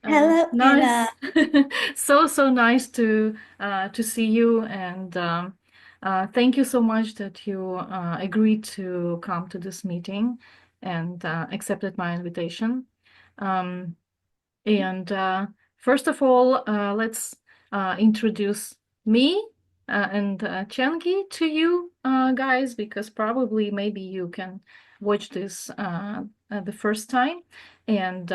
Hello, Anna. Nice. So nice to see you, and thank you so much that you agreed to come to this meeting and accepted my invitation. Um, and first of all, let's introduce me and Chengi to you guys, because probably maybe you can watch this the first time. And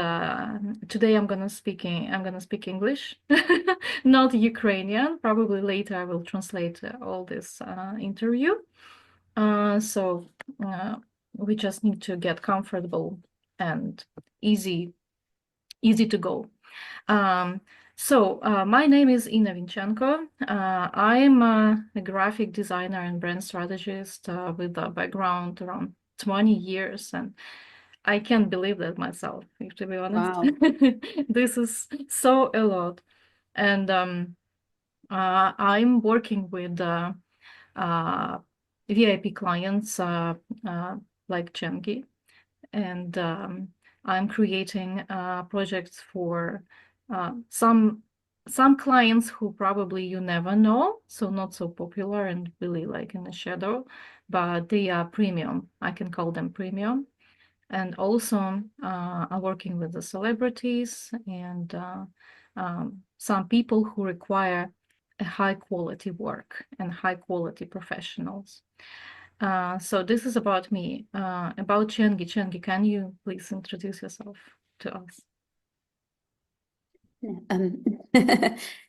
today I'm gonna speak English, not Ukrainian. Probably later I will translate all this interview. So we just need to get comfortable and easy to go. My name is Inna Vinchenko. I'm a graphic designer and brand strategist with a background around 20 years, and I can't believe that myself, if to be honest. Wow. This is so a lot. And I'm working with VIP clients like Chengi, and I'm creating projects for some clients who probably you never know, so not so popular and really like in the shadow, but they are premium. I can call them premium. And also I'm working with the celebrities and some people who require a high quality work and high quality professionals. So this is about me. About Chengi. Chengi, can you please introduce yourself to us? Um,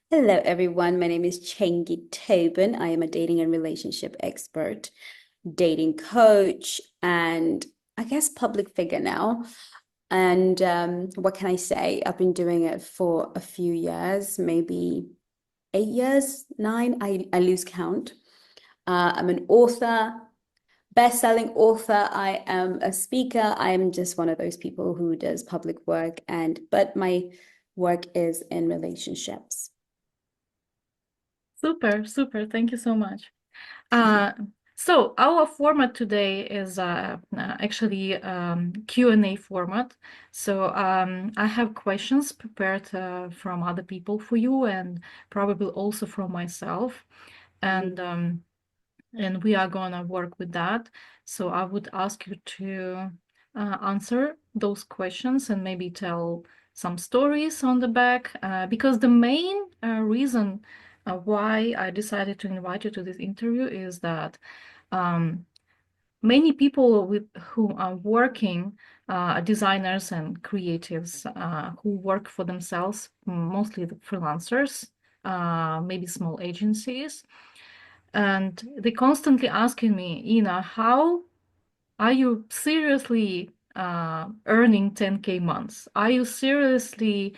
Hello, everyone. My name is Chenгі Тобун. I am a dating and relationship expert, dating coach, and I guess public figure now. And what can I say? I've been doing it for a few years, maybe 8 years, 9. I lose count. I'm an author, best-selling author. I am a speaker. I am just one of those people who does public work, but my work is in relationships. Super. Thank you so much. So our format today is actually Q&A format. So I have questions prepared from other people for you, and probably also from myself. And we are gonna work with that. So I would ask you to answer those questions and maybe tell some stories on the back, because the main reason why I decided to invite you to this interview is that many people who are working, designers and creatives who work for themselves, mostly the freelancers, maybe small agencies, and they constantly asking me, Ina, how are you seriously earning 10K months? Are you seriously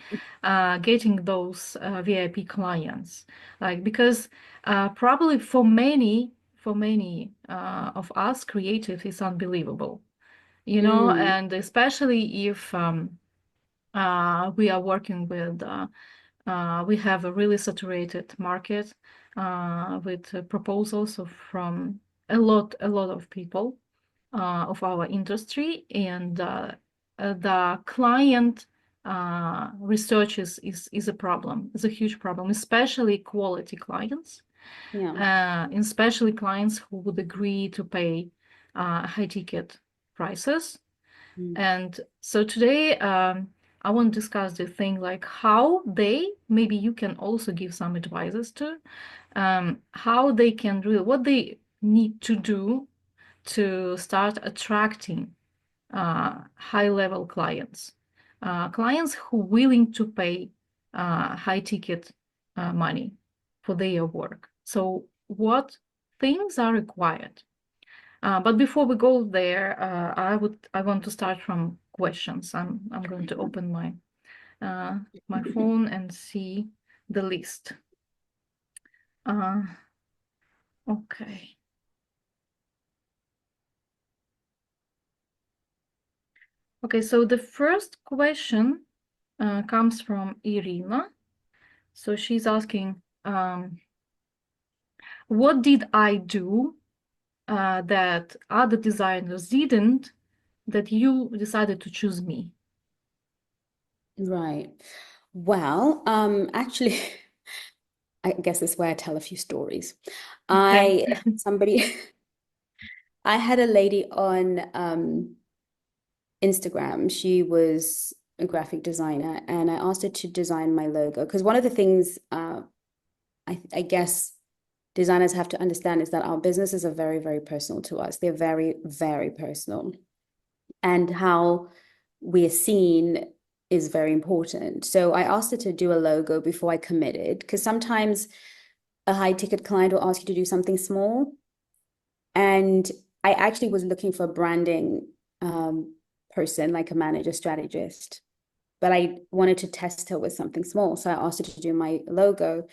getting those VIP clients? Like, because probably for many of us, creative is unbelievable, you know, and especially if we are working with we have a really saturated market with proposals from a lot of people of our industry, and the client research is a problem. It's a huge problem, especially quality clients. Yeah. Especially clients who would agree to pay high ticket prices. And so today I want to discuss the thing, like how maybe you can also give some advices to how they can really, what they need to do to start attracting high level clients, clients who are willing to pay high ticket money for their work. So what things are required? But before we go there, I want to start from questions. I'm going to open my my phone and see the list. Okay. Okay, so the first question comes from Irina. So she's asking, what did I do that other designers didn't, that you decided to choose me? Right. Actually, I guess this is where I tell a few stories. Okay. Somebody, I had a lady on Instagram. She was a graphic designer, and I asked her to design my logo because one of the things I guess designers have to understand is that our businesses are very, very personal to us. They're very, very personal. And how we are seen is very important. So I asked her to do a logo before I committed, because sometimes a high ticket client will ask you to do something small. And I actually was looking for a branding person, like a manager strategist, but I wanted to test her with something small. So I asked her to do my logo,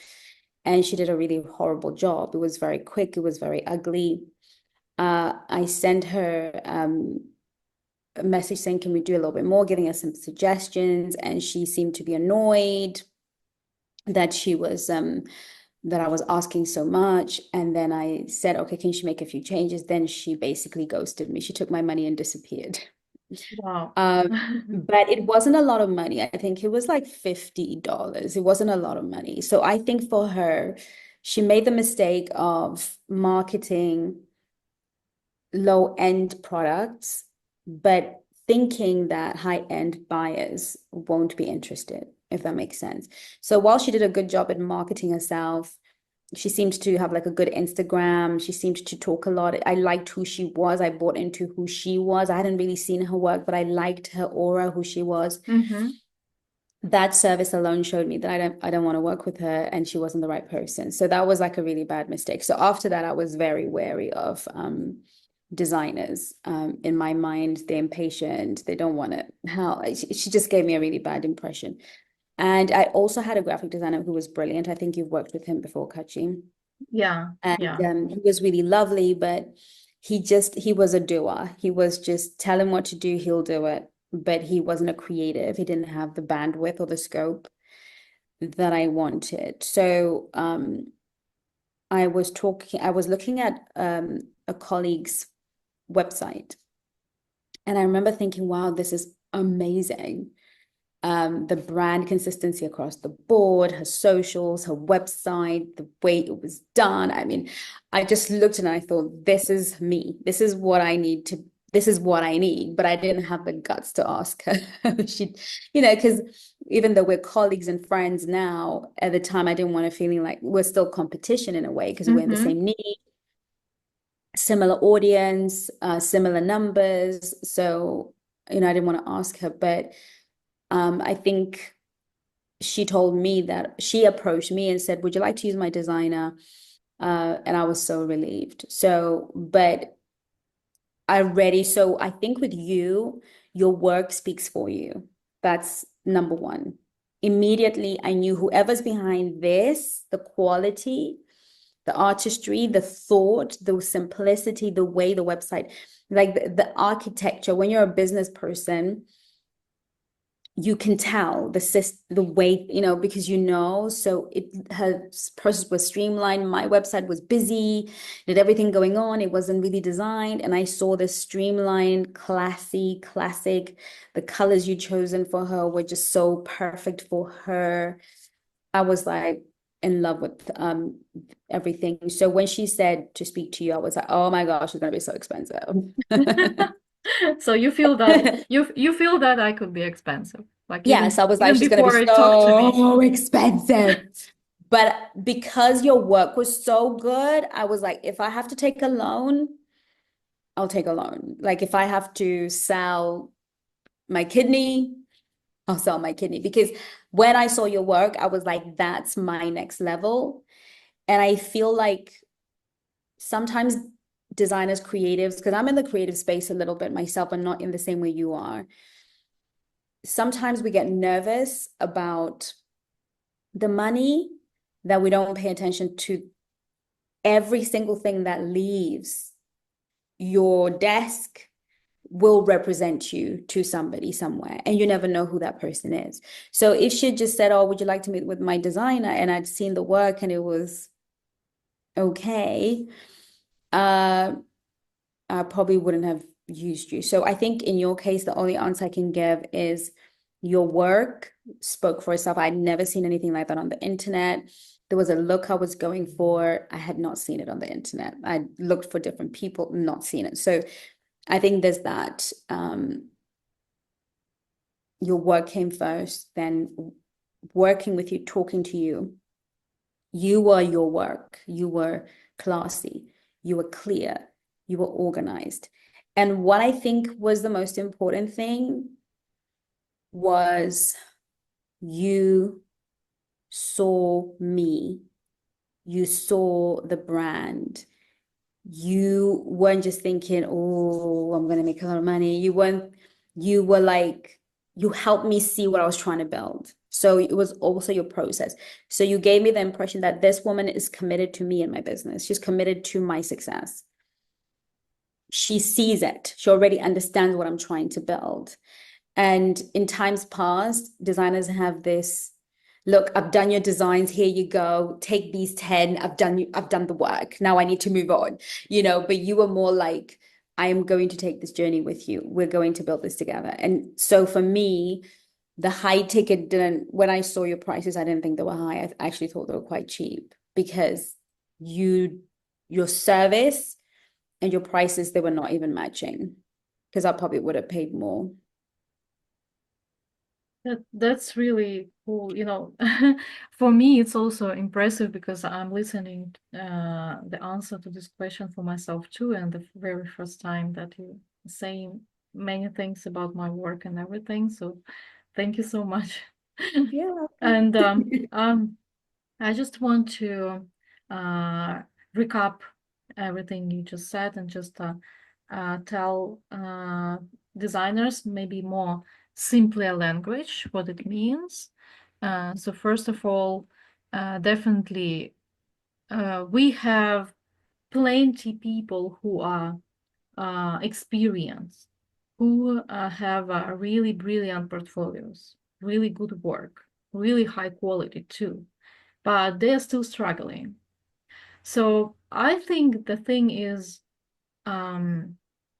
and she did a really horrible job. It was very quick. It was very ugly. I sent her a message saying, can we do a little bit more, giving us some suggestions. And she seemed to be annoyed that she was, that I was asking so much. And then I said, okay, can she make a few changes? Then she basically ghosted me. She took my money and disappeared. Wow. But it wasn't a lot of money. I think it was like $50. It wasn't a lot of money. So I think for her, she made the mistake of marketing low-end products, but thinking that high-end buyers won't be interested, if that makes sense. So while she did a good job at marketing herself, she seemed to have like a good Instagram. She seemed to talk a lot. I liked who she was. I bought into who she was. I hadn't really seen her work, but I liked her aura, who she was. Mm-hmm. That service alone showed me that I don't want to work with her, and she wasn't the right person. So that was like a really bad mistake. So after that, I was very wary of designers. In my mind, they're impatient. They don't want to. She just gave me a really bad impression. And I also had a graphic designer who was brilliant. I think you've worked with him before, Kachi. Yeah. And he was really lovely, but he was a doer. He was just tell him what to do, he'll do it. But he wasn't a creative. He didn't have the bandwidth or the scope that I wanted. So I was looking at a colleague's website, and I remember thinking, wow, this is amazing. The brand consistency across the board, her socials, her website, the way it was done. I mean, I just looked and I thought, this is me. This is what I need. But I didn't have the guts to ask her. She, because even though we're colleagues and friends now, at the time I didn't want to feeling like we're still competition in a way, because we're in the same niche, similar audience, similar numbers. So, I didn't want to ask her, but I think she told me that she approached me and said, would you like to use my designer? And I was so relieved. So, but so I think with you, your work speaks for you. That's number one. Immediately, I knew whoever's behind this, the quality, the artistry, the thought, the simplicity, the way the website, like the architecture, when you're a business person, you can tell the way, because so her process was streamlined. My website was busy, did everything going on. It wasn't really designed. And I saw this streamlined, classic. The colors you chosen for her were just so perfect for her. I was like in love with everything. So when she said to speak to you, I was like, oh my gosh, it's going to be so expensive. So you feel that you feel that I could be expensive, like yes, I was like, even she's gonna before be it talked to me. so expensive. But because your work was so good, I was like, if I have to take a loan, I'll take a loan. Like if I have to sell my kidney, I'll sell my kidney. Because when I saw your work, I was like, that's my next level. And I feel like sometimes designers, creatives, because I'm in the creative space a little bit myself and not in the same way you are. Sometimes we get nervous about the money, that we don't pay attention to every single thing that leaves your desk will represent you to somebody somewhere, and you never know who that person is. So if she just said, oh, would you like to meet with my designer, and I'd seen the work and it was okay, I probably wouldn't have used you. So I think in your case, the only answer I can give is Your work spoke for itself. I'd never seen anything like that on the internet. There was a look I was going for. I had not seen it on the internet. I looked for different people, not seen it. So I think there's that. Your work came first, then working with you, talking to you. You were your work. You were classy. You were clear. You were organized. And what I think was the most important thing was you saw me. You saw the brand. You weren't just thinking, oh, I'm going to make a lot of money. You were like, you helped me see what I was trying to build. So it was also your process. So you gave me the impression that this woman is committed to me and my business. She's committed to my success. She sees it. She already understands what I'm trying to build. And in times past, designers have this, look, I've done your designs, here you go, take these 10, I've done the work, now I need to move on, but you were more like, I am going to take this journey with you, we're going to build this together. And so for me, the high ticket when I saw your prices, I didn't think they were high. I actually thought they were quite cheap, because your service and your prices, they were not even matching, because I probably would have paid more. That's really cool. For me, it's also impressive because I'm listening the answer to this question for myself too, and the very first time that you saying many things about my work and everything. So thank you so much. Yeah. And I just want to recap everything you just said and just tell designers maybe more simpler language what it means. So first of all, definitely we have plenty people who are experienced, who have really brilliant portfolios, really good work, really high quality too, but they're still struggling. So I think the thing is,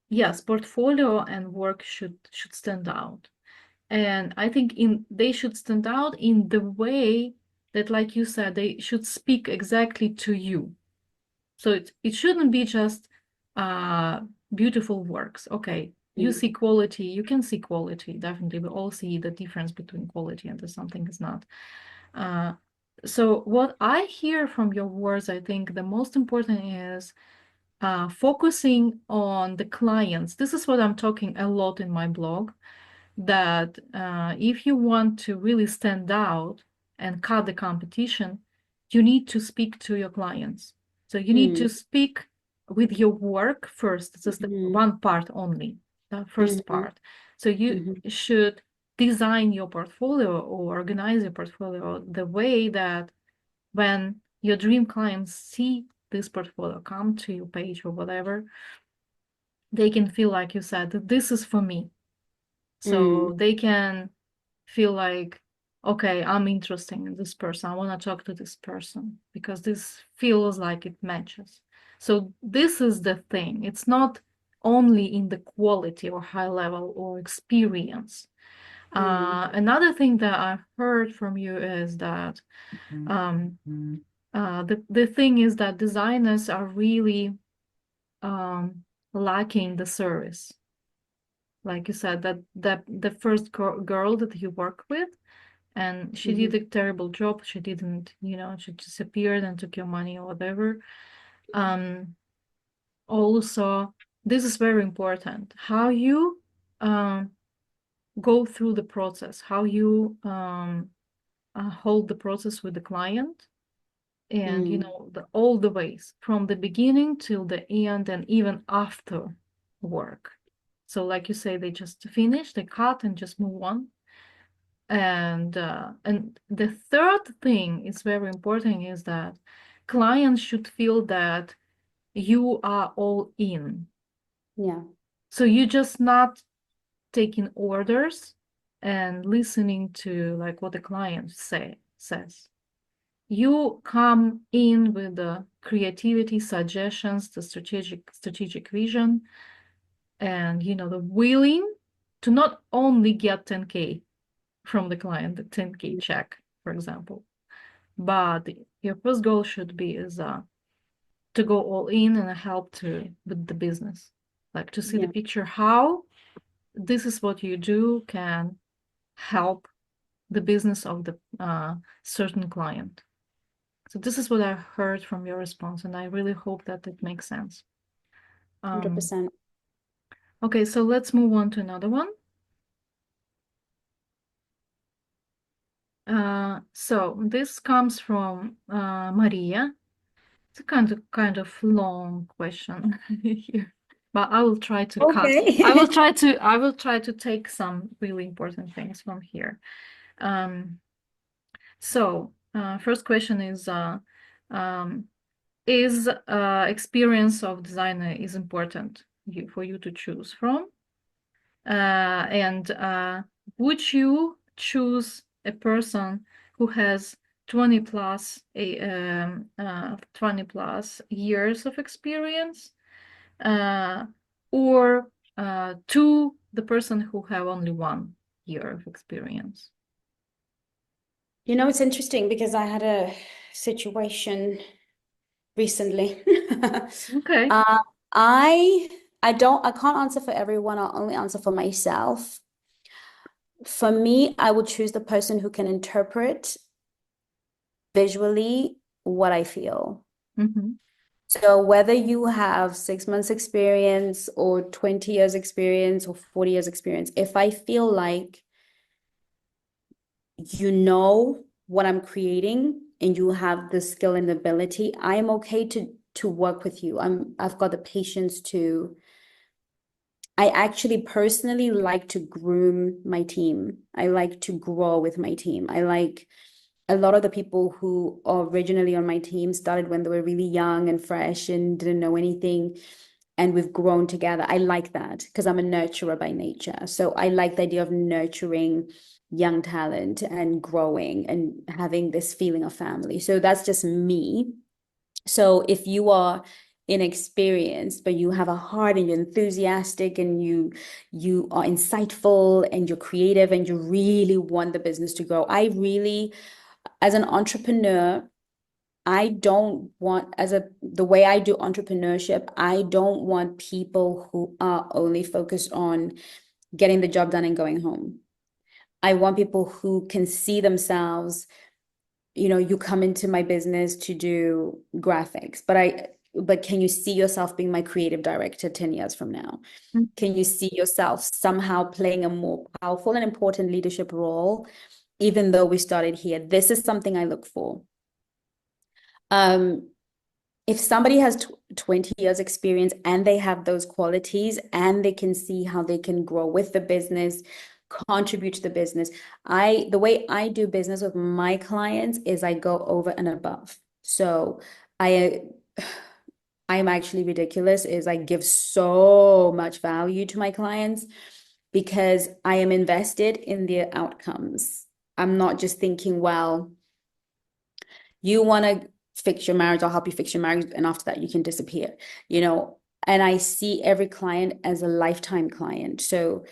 yes, portfolio and work should stand out. And I think they should stand out in the way that, like you said, they should speak exactly to you. So it shouldn't be just beautiful works. Okay, you see quality, you can see quality, definitely. We all see the difference between quality and something is not. So what I hear from your words, I think the most important is focusing on the clients. This is what I'm talking a lot in my blog, that if you want to really stand out and cut the competition, you need to speak to your clients. So you need to speak with your work first. This is the one part only, the first part. So you should design your portfolio or organize your portfolio the way that when your dream clients see this portfolio, come to your page or whatever, they can feel, like you said, that this is for me. So they can feel like, okay, I'm interested in this person. I want to talk to this person because this feels like it matches. So this is the thing. It's not only in the quality or high level or experience. Another thing that I heard from you is that the thing is that designers are really lacking the service. Like you said, that the first girl that you work with, and she did a terrible job. She didn't, she disappeared and took your money or whatever. Also, this is very important. How you go through the process, how you hold the process with the client, and all the ways from the beginning till the end, and even after work. So like you say, they just finish, they cut and just move on. And the third thing is very important, is that clients should feel that you are all in. Yeah. So you're just not taking orders and listening to like what the client says. You come in with the creativity, suggestions, the strategic vision, and the willing to not only get 10K, from the client, the 10K check, for example. But your first goal should be to go all in and help with the business, like to see the picture how this is what you do can help the business of the certain client. So this is what I heard from your response, and I really hope that it makes sense. 100%. Okay, so let's move on to another one. So this comes from Maria. It's a kind of long question here, but I will try to cut. Okay. I will try to take some really important things from here. So first question is experience of designer is important for you to choose from? And would you choose a person who has 20 plus years of experience, or to the person who have only 1 year of experience? You know, it's interesting because I had a situation recently. Okay. I can't answer for everyone. I'll only answer for myself. For me, I would choose the person who can interpret visually what I feel. Mm-hmm. So whether you have 6 months experience or 20 years experience or 40 years experience, if I feel like you know what I'm creating and you have the skill and ability, I'm okay to work with you. I've got the patience to. I actually personally like to groom my team. I like to grow with my team. I like a lot of the people who are originally on my team started when they were really young and fresh and didn't know anything, and we've grown together. I like that because I'm a nurturer by nature. So I like the idea of nurturing young talent and growing and having this feeling of family. So that's just me. So if you are inexperienced, but you have a heart and you're enthusiastic and you are insightful and you're creative and you really want the business to grow, I really, as an entrepreneur, I don't want, the way I do entrepreneurship, I don't want people who are only focused on getting the job done and going home. I want people who can see themselves, you come into my business to do graphics, but can you see yourself being my creative director 10 years from now? Mm-hmm. Can you see yourself somehow playing a more powerful and important leadership role, even though we started here? This is something I look for. If somebody has 20 years experience and they have those qualities and they can see how they can grow with the business, contribute to the business. The way I do business with my clients is I go over and above. So I'm actually ridiculous is I give so much value to my clients because I am invested in their outcomes. I'm not just thinking, well, you want to fix your marriage, I'll help you fix your marriage, and after that you can disappear, and I see every client as a lifetime client. So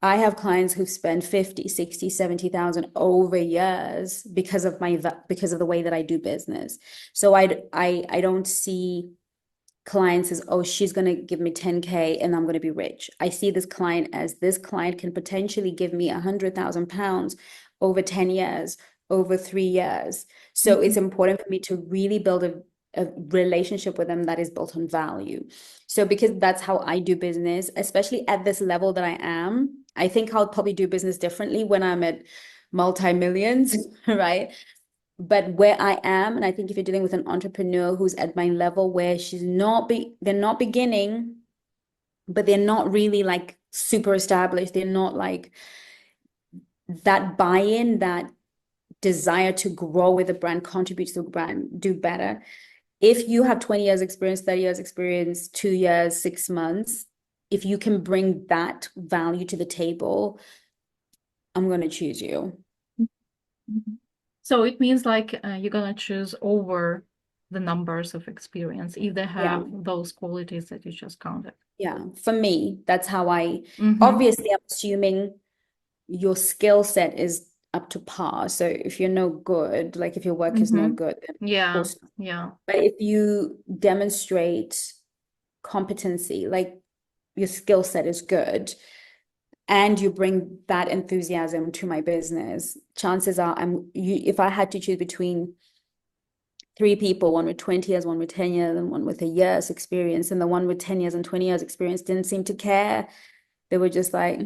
I have clients who've spent 50, 60, 70,000 over years because of the way that I do business. So I don't see clients as, oh, she's going to give me 10K and I'm going to be rich. I see this client as this client can potentially give me 100,000 pounds over 10 years, over 3 years. So Mm-hmm. it's important for me to really build a relationship with them that is built on value. So because that's how I do business, especially at this level that I am, I think I'll probably do business differently when I'm at multi-millions, right? But where I am, and I think if you're dealing with an entrepreneur who's at my level where they're not beginning, but they're not really like super established. They're not like that buy-in, that desire to grow with the brand, contribute to the brand, do better. If you have 20 years experience, 30 years experience, 2 years, 6 months, if you can bring that value to the table, I'm going to choose you. Mm-hmm. So it means like you're going to choose over the numbers of experience if they have those qualities that you just counted. Yeah, for me, that's how Mm-hmm. Obviously I'm assuming your skill set is up to par. So if you're no good, like if your work is no good, then of Yeah, course. yeah. But if you demonstrate competency, like your skill set is good, and you bring that enthusiasm to my business, chances are if I had to choose between 3 people, one with 20 years, one with 10 years, and one with a year's experience, and the one with 10 years and 20 years experience didn't seem to care. They were just like,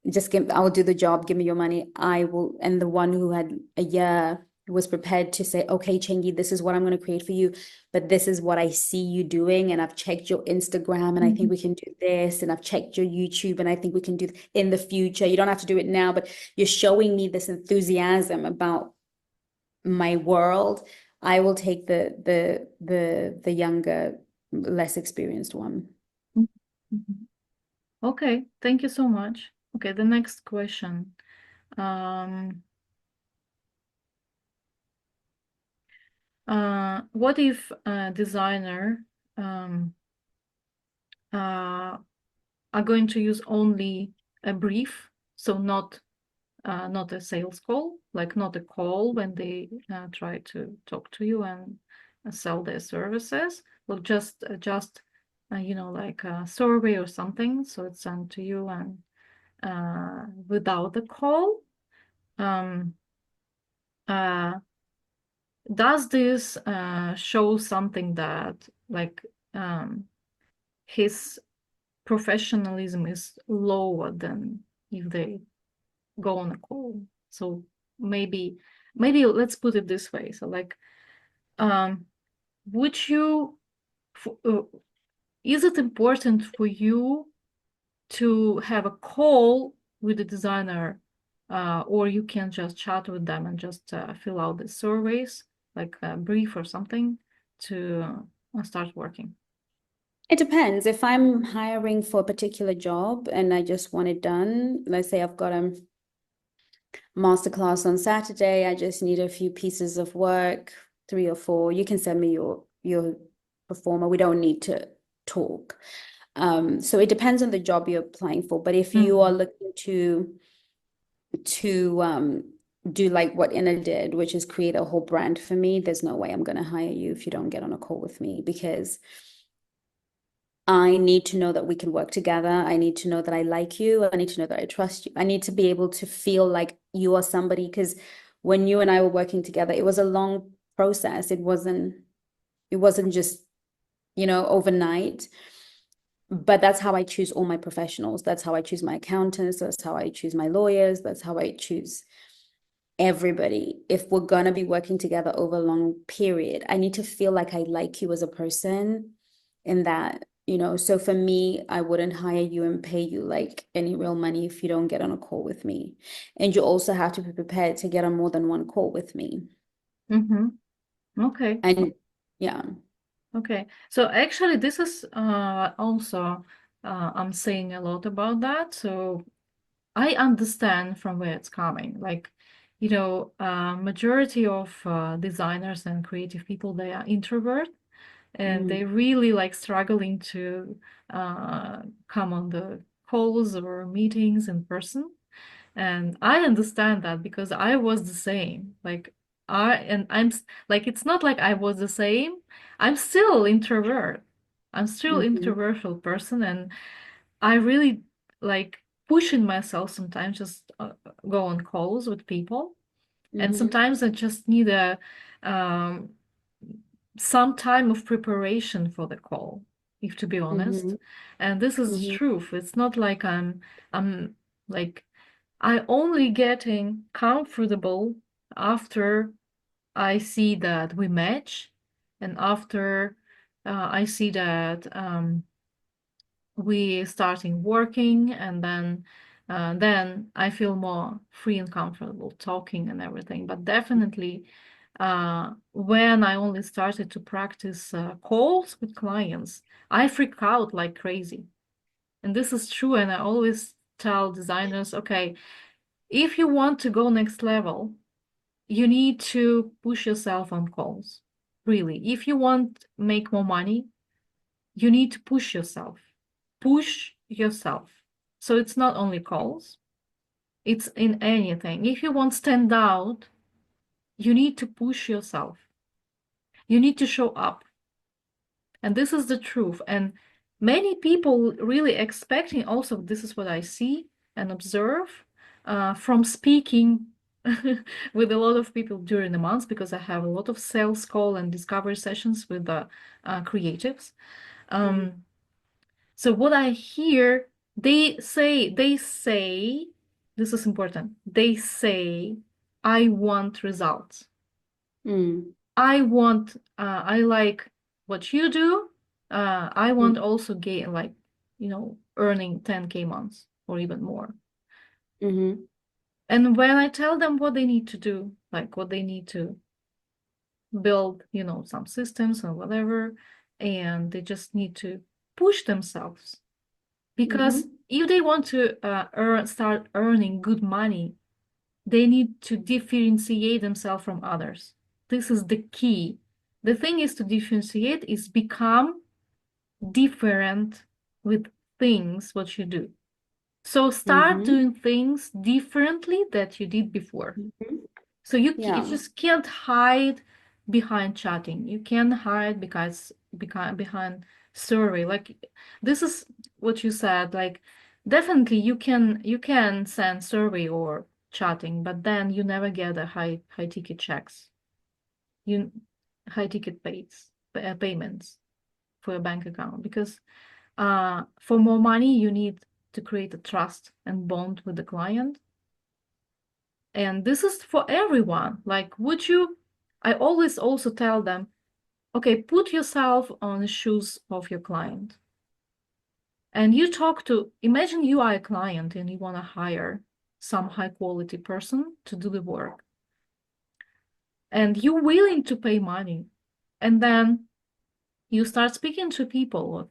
I will do the job, give me your money, I will. And the one who had a year was prepared to say, okay, Chengi, this is what I'm going to create for you, but this is what I see you doing, and I've checked your Instagram, and I think we can do this, and I've checked your YouTube, and I think we can do in the future. You don't have to do it now, but you're showing me this enthusiasm about my world. I will take the younger, less experienced one. Okay, thank you so much. Okay, the next question. What if a designer are going to use only a brief, so not a sales call, like not a call when they try to talk to you and sell their services, but just you know, like a survey or something, so it's sent to you and without the call. Does this show something that like his professionalism is lower than if they go on a call? So maybe let's put it this way. So like, would you, is it important for you to have a call with the designer, or you can just chat with them and just fill out the surveys, like a brief or something, to start working? It depends. If I'm hiring for a particular job and I just want it done, let's say I've got a masterclass on Saturday, I just need a few pieces of work, 3 or 4. You can send me your performer. We don't need to talk. So it depends on the job you're applying for. But if you are looking to do like what Inna did, which is create a whole brand for me, there's no way I'm going to hire you if you don't get on a call with me, because I need to know that we can work together. I need to know that I like you. I need to know that I trust you. I need to be able to feel like you are somebody, because when you and I were working together, it was a long process. It wasn't just, you know, overnight. But that's how I choose all my professionals. That's how I choose my accountants. That's how I choose my lawyers. That's how I choose everybody. If we're going to be working together over a long period, I need to feel like I like you as a person, in that, you know. So for me, I wouldn't hire you and pay you like any real money if you don't get on a call with me. And you also have to be prepared to get on more than one call with me. Okay. And yeah. Okay. So actually, this is also, I'm saying a lot about that. So I understand from where it's coming. Like, you know, majority of designers and creative people, they are introvert, and they really like struggling to come on the calls or meetings in person. And I understand that because I was the same. Like I'm like, it's not like I was the same. I'm still introvert. I'm still introverted person, and I really like pushing myself sometimes, just go on calls with people. And sometimes I just need a some time of preparation for the call, if to be honest. And this is truth. It's not like I'm like, I only getting comfortable after I see that we match, and after I see that we starting working, and then I feel more free and comfortable talking and everything. But definitely, when I only started to practice calls with clients, I freak out like crazy. And this is true. And I always tell designers, okay, if you want to go next level, you need to push yourself on calls. Really. If you want to make more money, you need to push yourself. Push yourself. So it's not only calls, It's in anything. If you want to stand out, you need to push yourself. You need to show up. And this is the truth. And many people really expecting also, this is what I see and observe from speaking with a lot of people during the months, because I have a lot of sales call and discovery sessions with the creatives. So what I hear, they say, this is important. They say, I want results. I want, I like what you do. I want also gain, like, earning 10K months or even more. And when I tell them what they need to do, like what they need to build, some systems or whatever, and they just need to push themselves. Because if they want to start earning good money, they need to differentiate themselves from others. This is the key. The thing is to differentiate is become different with things what you do. So start doing things differently that you did before. So you just can't hide behind chatting. You can't hide behind survey. Like, this is what you said. Like, definitely you can send survey or chatting, but then you never get a high ticket checks. High ticket payments for your bank account, because for more money you need to create a trust and bond with the client. And this is for everyone. Like, I always also tell them, okay, put yourself on the shoes of your client. And you imagine you are a client and you want to hire some high quality person to do the work. And you're willing to pay money. And then you start speaking to people.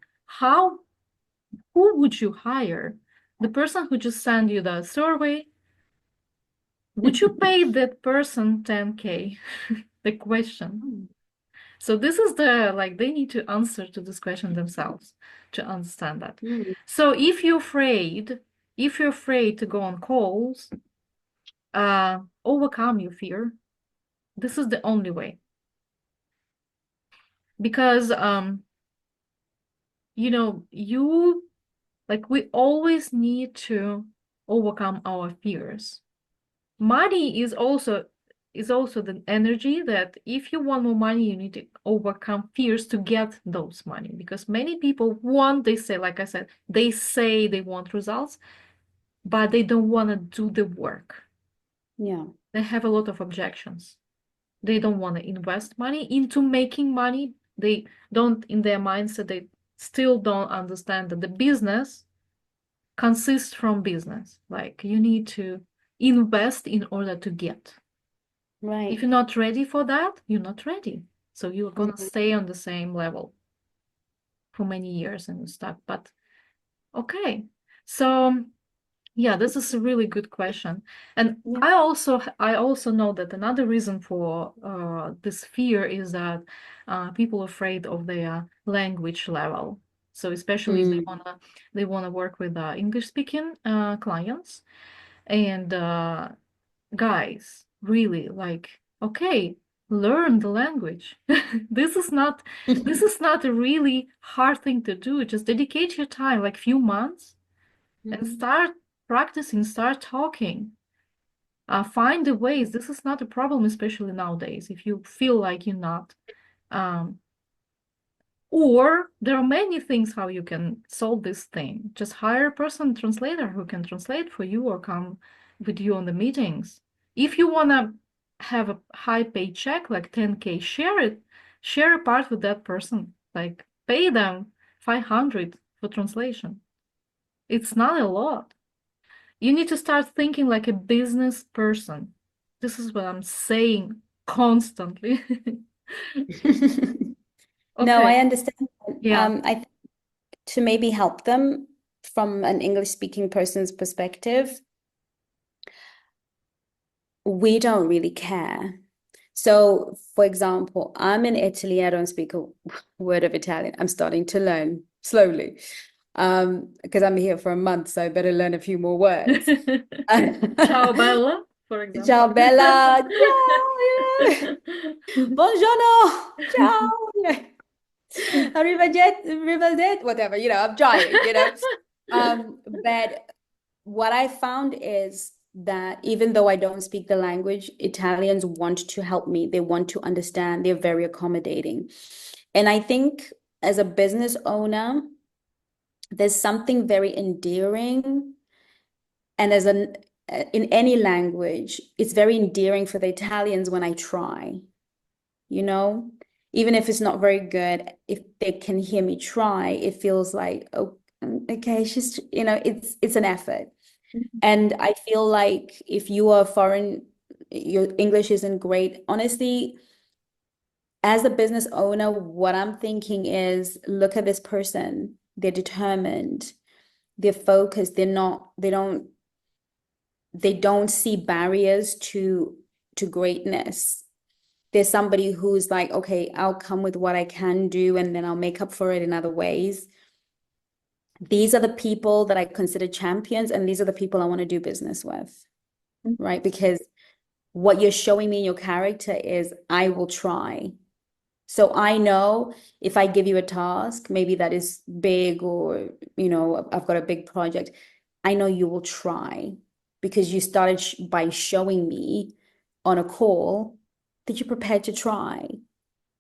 Who would you hire? The person who just sent you the survey, would you pay that person 10K? The question. So this is they need to answer to this question themselves to understand that. So if you're afraid to go on calls, overcome your fear. This is the only way. Because, we always need to overcome our fears. Money is also the energy that if you want more money, you need to overcome fears to get those money. Because many people they say, like I said, they say they want results, but they don't want to do the work. Yeah. They have a lot of objections. They don't want to invest money into making money. They don't, in their mindset, they still don't understand that the business consists from business. Like, you need to invest in order to get. Right. If you're not ready for that, you're not ready. So you're going to stay on the same level for many years and stuff. But okay. So yeah, this is a really good question. And I also know that another reason for this fear is that people are afraid of their language level. So especially if they wanna work with English speaking clients. And guys, really, okay, learn the language. This is not a really hard thing to do. Just dedicate your time, like few months, and start practicing, start talking. Find the ways. This is not a problem, especially nowadays, if you feel like you're not. Or there are many things how you can solve this thing. Just hire a person translator who can translate for you or come with you on the meetings. If you want to have a high paycheck, like 10K, share a part with that person. Like, pay them 500 for translation. It's not a lot. You need to start thinking like a business person. This is what I'm saying constantly. No, I understand. Yeah. I think to maybe help them from an English-speaking person's perspective, we don't really care. So, for example, I'm in Italy. I don't speak a word of Italian. I'm starting to learn slowly. Because I'm here for a month, so I better learn a few more words. Ciao, Bella, for example. Ciao, Bella. Ciao. Buongiorno. Ciao. Arrivederci, whatever, I'm trying. But what I found is that even though I don't speak the language, Italians want to help me. They want to understand. They're very accommodating. And I think as a business owner, there's something very endearing. And in any language, it's very endearing for the Italians when I try, even if it's not very good, if they can hear me try, it feels like, oh, okay, she's, it's an effort. And I feel like if you are foreign, your English isn't great. Honestly, as a business owner, what I'm thinking is, look at this person. They're determined. They're focused. They don't see barriers to greatness. There's somebody who's like, okay, I'll come with what I can do, and then I'll make up for it in other ways. These are the people that I consider champions, and these are the people I want to do business with, right? Because what you're showing me in your character is, I will try. So I know if I give you a task, maybe that is big, or, I've got a big project, I know you will try, because you started by showing me on a call that you're prepared to try.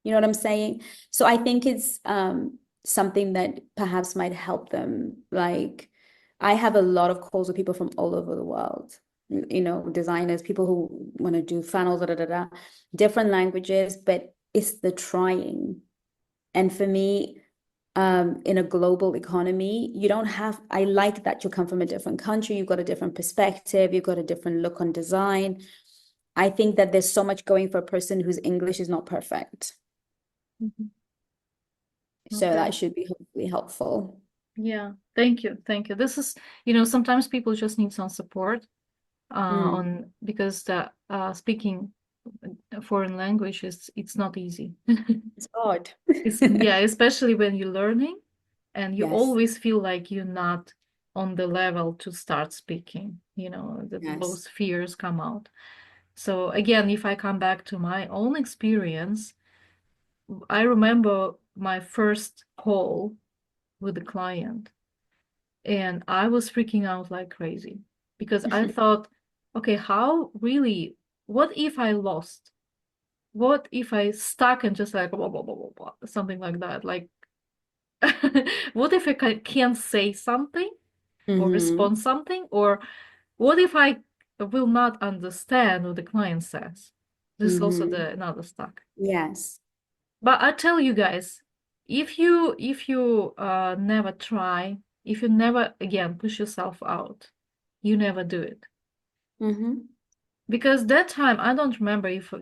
You know what I'm saying? So I think it's something that perhaps might help them. Like, I have a lot of calls with people from all over the world, designers, people who want to do funnels, different languages, but it's the trying. And for me, in a global economy, I like that you come from a different country, you've got a different perspective, you've got a different look on design. I think that there's so much going for a person whose English is not perfect. So Okay. that should be hopefully helpful. Yeah, thank you. This is, sometimes people just need some support because speaking foreign language it's not easy. It's hard. Yeah, especially when you're learning and you Yes. always feel like you're not on the level to start speaking, that Yes. those fears come out. So again, if I come back to my own experience, I remember my first call with the client, and I was freaking out like crazy because I thought, okay, what if I lost? What if I stuck and just like, blah, blah, blah, blah, blah, something like that? Like, what if I can't say something or respond something? Or what if I will not understand what the client says? This is also another stuck. Yes. But I tell you guys, if you never try, if you never again push yourself out, you never do it. Because that time I don't remember if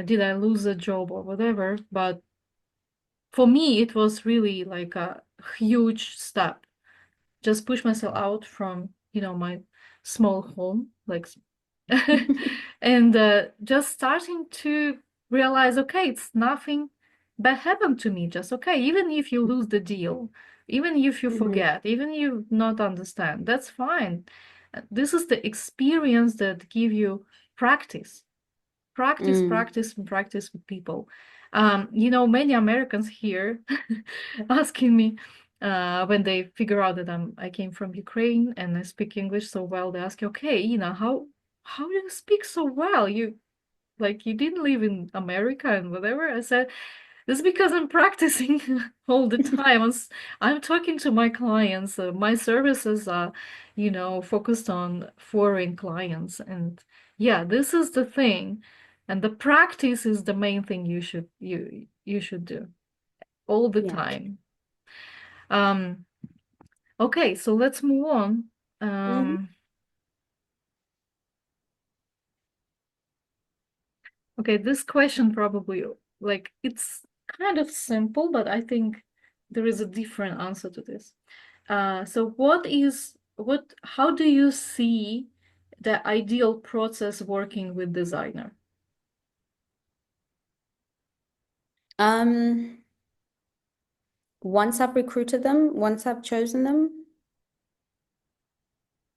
did I lose a job or whatever, but for me it was really like a huge step. Just push myself out from my small home, like and just starting to realize, okay, it's nothing bad happened to me, just okay, even if you lose the deal, even if you forget, even you not understand, that's fine. This is the experience that give you practice with people. Many Americans here asking me when they figure out that I came from Ukraine and I speak English so well, they ask, okay, how do you speak so well? You didn't live in America and whatever. I said, it's because I'm practicing all the time. I'm talking to my clients. My services are, focused on foreign clients. And yeah, this is the thing. And the practice is the main thing you should do all the time. Okay, so let's move on. Okay, this question probably, it's kind of simple, but I think there is a different answer to this. So how do you see the ideal process working with designer? once I've recruited them, once I've chosen them?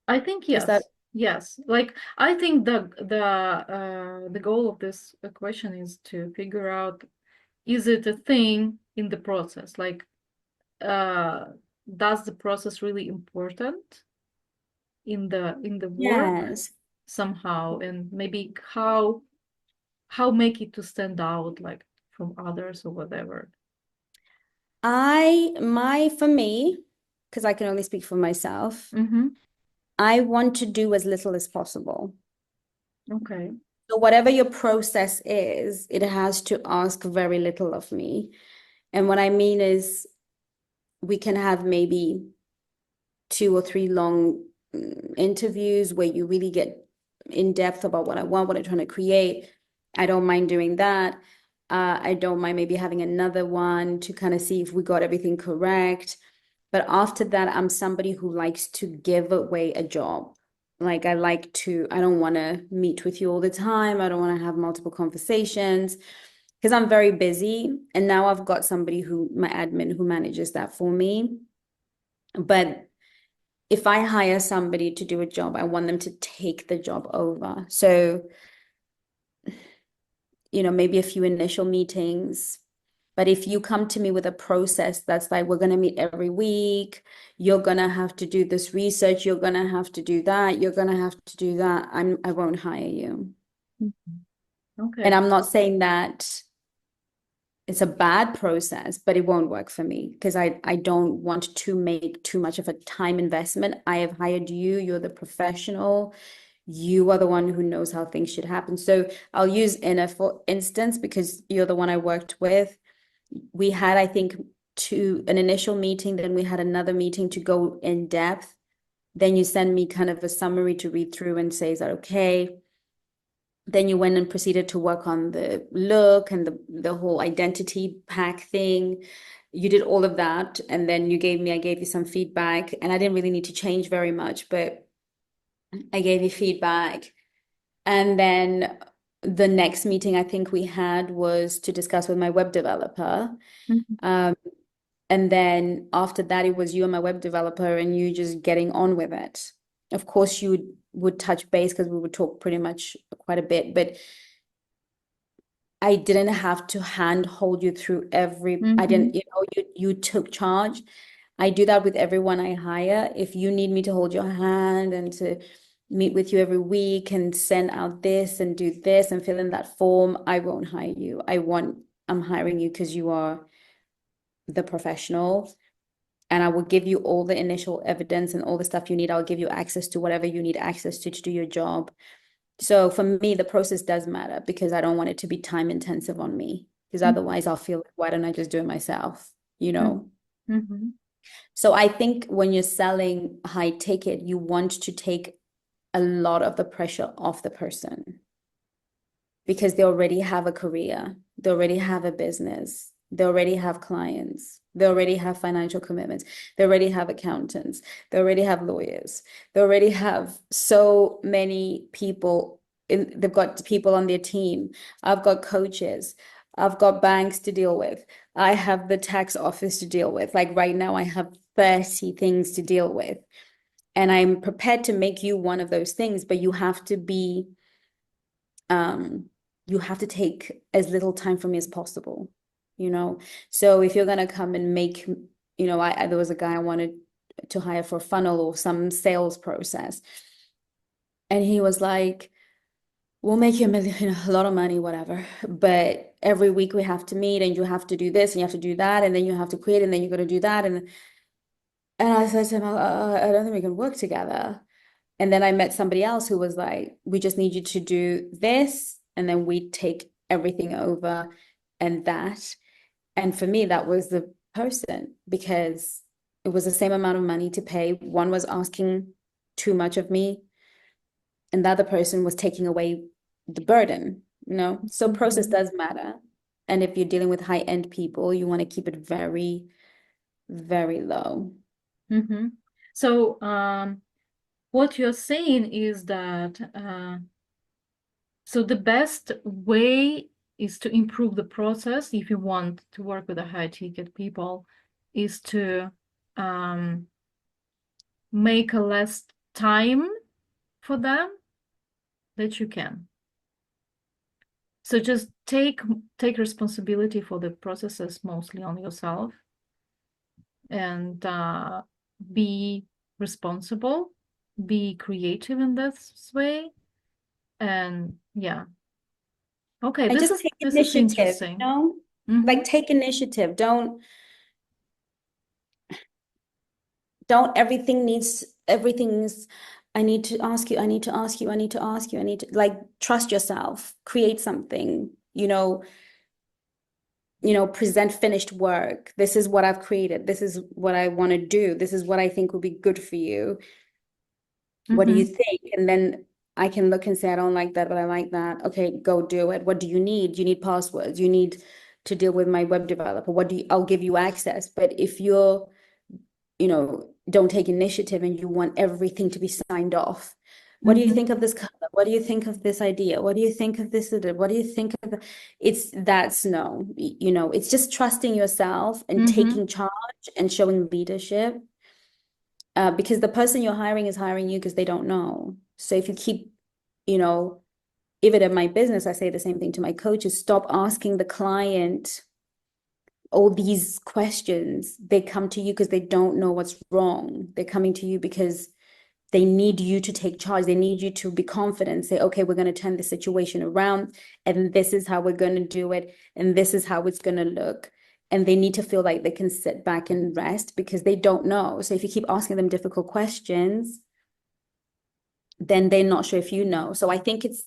I think Is that yes. Like I think the goal of this question is to figure out, is it a thing in the process? Like, does the process really important in the work yes. somehow, and maybe how make it to stand out like from others or whatever. For me, because I can only speak for myself, Mm-hmm. I want to do as little as possible. Okay. So whatever your process is, it has to ask very little of me. And what I mean is we can have maybe 2 or 3 long interviews where you really get in depth about what I want, what I'm trying to create. I don't mind doing that. I don't mind maybe having another one to kind of see if we got everything correct. But after that, I'm somebody who likes to give away a job. Like I don't want to meet with you all the time. I don't want to have multiple conversations because I'm very busy. And now I've got somebody my admin who manages that for me. But if I hire somebody to do a job, I want them to take the job over. So, maybe a few initial meetings. But if you come to me with a process that's like, we're going to meet every week, you're going to have to do this research, you're going to have to do that, you're going to have to do that, I won't hire you. Okay. And I'm not saying that it's a bad process, but it won't work for me because I don't want to make too much of a time investment. I have hired you, you're the professional, you are the one who knows how things should happen. So I'll use Inna for instance, because you're the one I worked with. We had, I think, an initial meeting, then we had another meeting to go in depth. Then you send me kind of a summary to read through and say, is that okay? Then you went and proceeded to work on the look and the whole identity pack thing. You did all of that. And then I gave you some feedback, and I didn't really need to change very much, but I gave you feedback. And then the next meeting I think we had was to discuss with my web developer. Mm-hmm. And then after that, it was you and my web developer and you just getting on with it. Of course, you would touch base because we would talk pretty much quite a bit, but I didn't have to hand hold you through I didn't, you took charge. I do that with everyone I hire. If you need me to hold your hand and to meet with you every week and send out this and do this and fill in that form, I won't hire you. I'm hiring you because you are the professional, and I will give you all the initial evidence and all the stuff you need. I'll give you access to whatever you need access to do your job. So for me, the process does matter because I don't want it to be time intensive on me, because otherwise I'll feel like, why don't I just do it myself? Mm-hmm. So I think when you're selling high ticket, you want to take a lot of the pressure off the person because they already have a career, they already have a business, they already have clients, they already have financial commitments, they already have accountants, they already have lawyers, they already have so many people. They've got people on their team. I've got coaches. I've got banks to deal with. I have the tax office to deal with. Like right now, I have 30 things to deal with. And I'm prepared to make you one of those things, but you have to take as little time from me as possible, So if you're gonna come and make, there was a guy I wanted to hire for a funnel or some sales process. And he was like, we'll make you a lot of money, whatever. But every week we have to meet and you have to do this and you have to do that. And then you have to quit and then you're going to do that. And I said to him, I don't think we can work together. And then I met somebody else who was like, we just need you to do this. And then we take everything over and that. And for me, that was the person because it was the same amount of money to pay. One was asking too much of me, and the other person was taking away the burden, So process does matter. And if you're dealing with high-end people, you want to keep it very, very low. Mm-hmm. So what you're saying is that so the best way is to improve the process if you want to work with the high ticket people, is to make a less time for them that you can. So just take responsibility for the processes mostly on yourself, and be responsible, be creative in this way, and yeah. Okay, And this just take is initiative, interesting. you know? Like take initiative. Don't everything's, I need to ask you, I need to ask you, I need to ask you, I need to, like, trust yourself, create something, present finished work. This is what I've created. This is what I want to do. This is what I think will be good for you. What do you think? And then I can look and say, I don't like that, but I like that. Okay, go do it. What do you need? You need passwords. You need to deal with my web developer. I'll give you access. But if you're, don't take initiative and you want everything to be signed off, what do you think of this color? What do you think of this idea? What do you think of this? What do you think of it's just trusting yourself and taking charge and showing leadership. Because the person you're hiring is hiring you because they don't know. So if you keep, even in my business, I say the same thing to my coaches, stop asking the client all these questions. They come to you because they don't know what's wrong. They're coming to you because they need you to take charge. They need you to be confident, say, okay, we're going to turn the situation around, and this is how we're going to do it, and this is how it's going to look. And they need to feel like they can sit back and rest because they don't know. So if you keep asking them difficult questions, then they're not sure if you know. So I think it's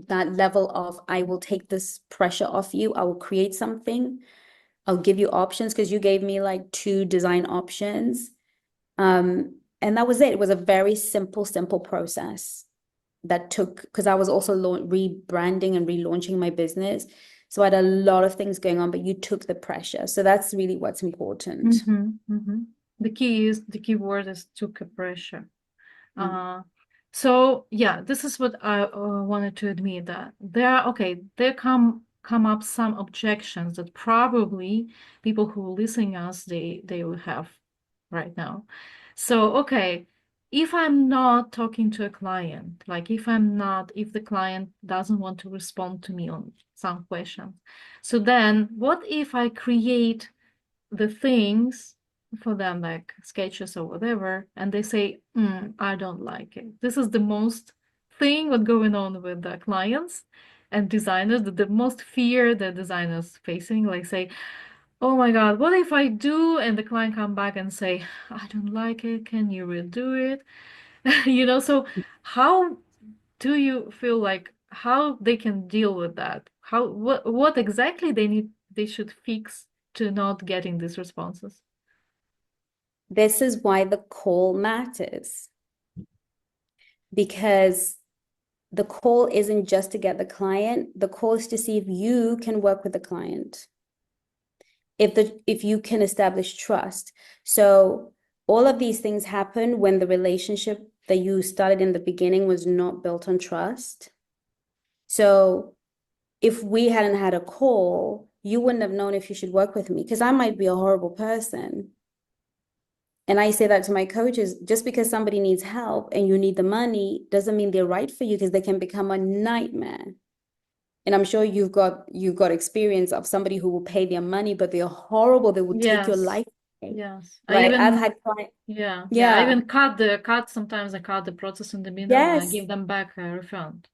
that level of, I will take this pressure off you. I will create something. I'll give you options, because you gave me like 2 design options. And that was it. It was a very simple process that took, because I was also rebranding and relaunching my business. So I had a lot of things going on, but you took the pressure. So that's really what's important. The key word is took a pressure. So yeah, this is what I wanted to admit, that there come up some objections that probably people who listen us, they will have right now. So, okay, if I'm not talking to a client, like if the client doesn't want to respond to me on some questions, so then what if I create the things for them, like sketches or whatever, and they say, I don't like it. This is the most thing what's going on with the clients and designers, the most fear the designers facing, like say, oh my God, what if I do? And the client come back and say, I don't like it. Can you redo it? So how do you feel like how they can deal with that? What exactly they should fix to not getting these responses? This is why the call matters. Because the call isn't just to get the client. The call is to see if you can work with the client. If you can establish trust. So all of these things happen when the relationship that you started in the beginning was not built on trust. So if we hadn't had a call, you wouldn't have known if you should work with me, because I might be a horrible person. And I say that to my coaches, just because somebody needs help and you need the money doesn't mean they're right for you, because they can become a nightmare. And I'm sure you've got experience of somebody who will pay their money, but they're horrible. They will take your life away. Yes. Right. I've had clients. Yeah. I even sometimes I cut the process in the middle and I give them back a refund.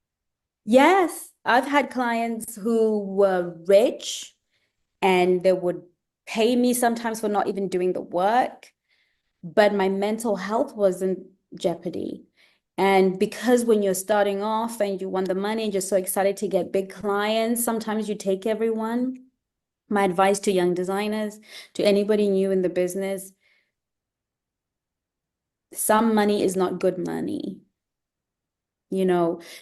Yes. I've had clients who were rich and they would pay me sometimes for not even doing the work, but my mental health was in jeopardy. And because when you're starting off and you want the money and you're so excited to get big clients, sometimes you take everyone. My advice to young designers, to anybody new in the business, some money is not good money.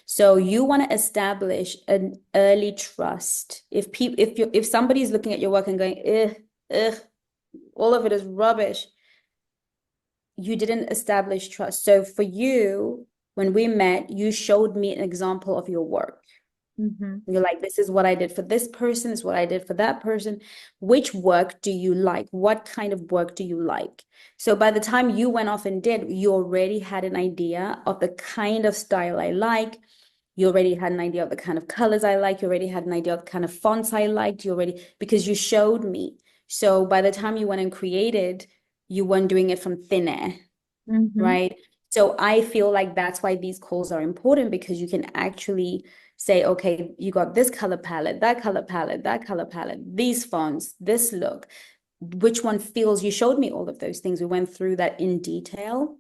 So you want to establish an early trust. If somebody's looking at your work and going, ugh, all of it is rubbish, you didn't establish trust. So for you, when we met, you showed me an example of your work. Mhm. You're like, this is what I did for this person, this is what I did for that person. Which work do you like? What kind of work do you like? So by the time you went off and did, you already had an idea of the kind of style I like. You already had an idea of the kind of colors I like. You already had an idea of the kind of fonts I liked. You already, because you showed me. So by the time you went and created, you weren't doing it from thin air, Mhm. right? So I feel like that's why these calls are important, because you can actually say, okay, you got this color palette, that color palette, that color palette, these fonts, this look, which one feels, you showed me all of those things. We went through that in detail.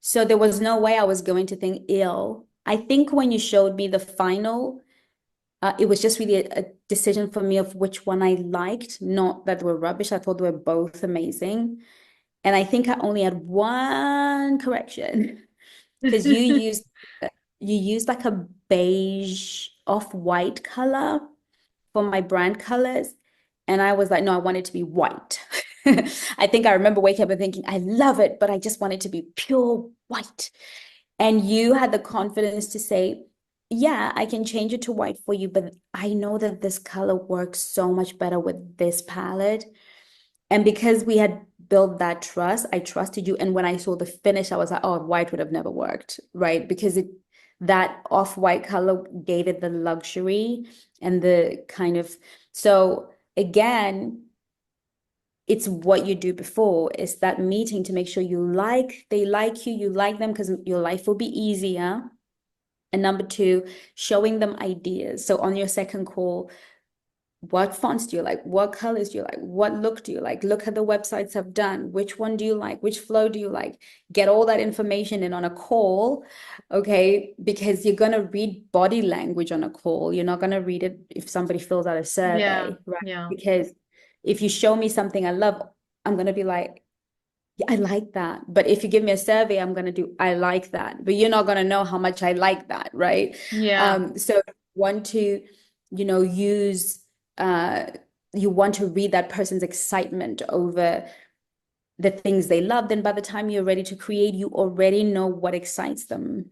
So there was no way I was going to think ill. I think when you showed me the final, it was just really a decision for me of which one I liked, not that they were rubbish. I thought they were both amazing. And I think I only had one correction, because you used like a beige off-white color for my brand colors. And I was like, no, I want it to be white. I think I remember waking up and thinking, I love it, but I just want it to be pure white. And you had the confidence to say, yeah, I can change it to white for you, but I know that this color works so much better with this palette. And because we had built that trust, I trusted you. And when I saw the finish, I was like, oh, white would have never worked, right? Because that off-white color gave it the luxury and the kind of, so again, it's what you do before. It's that meeting to make sure they like you, you like them, because your life will be easier. And number two, showing them ideas. So on your second call, what fonts do you like? What colors do you like? What look do you like? Look at the websites I've done. Which one do you like? Which flow do you like? Get all that information in on a call, okay? Because you're going to read body language on a call. You're not going to read it if somebody fills out a Yeah, survey, right? yeah, Because if you show me something I love, I'm going to be like, yeah, I like that. But if you give me a survey, I'm going to do, I like that. But you're not going to know how much I like that, right? yeah, So want to, use, uh, you want to read that person's excitement over the things they love. Then by the time you're ready to create, you already know what excites them.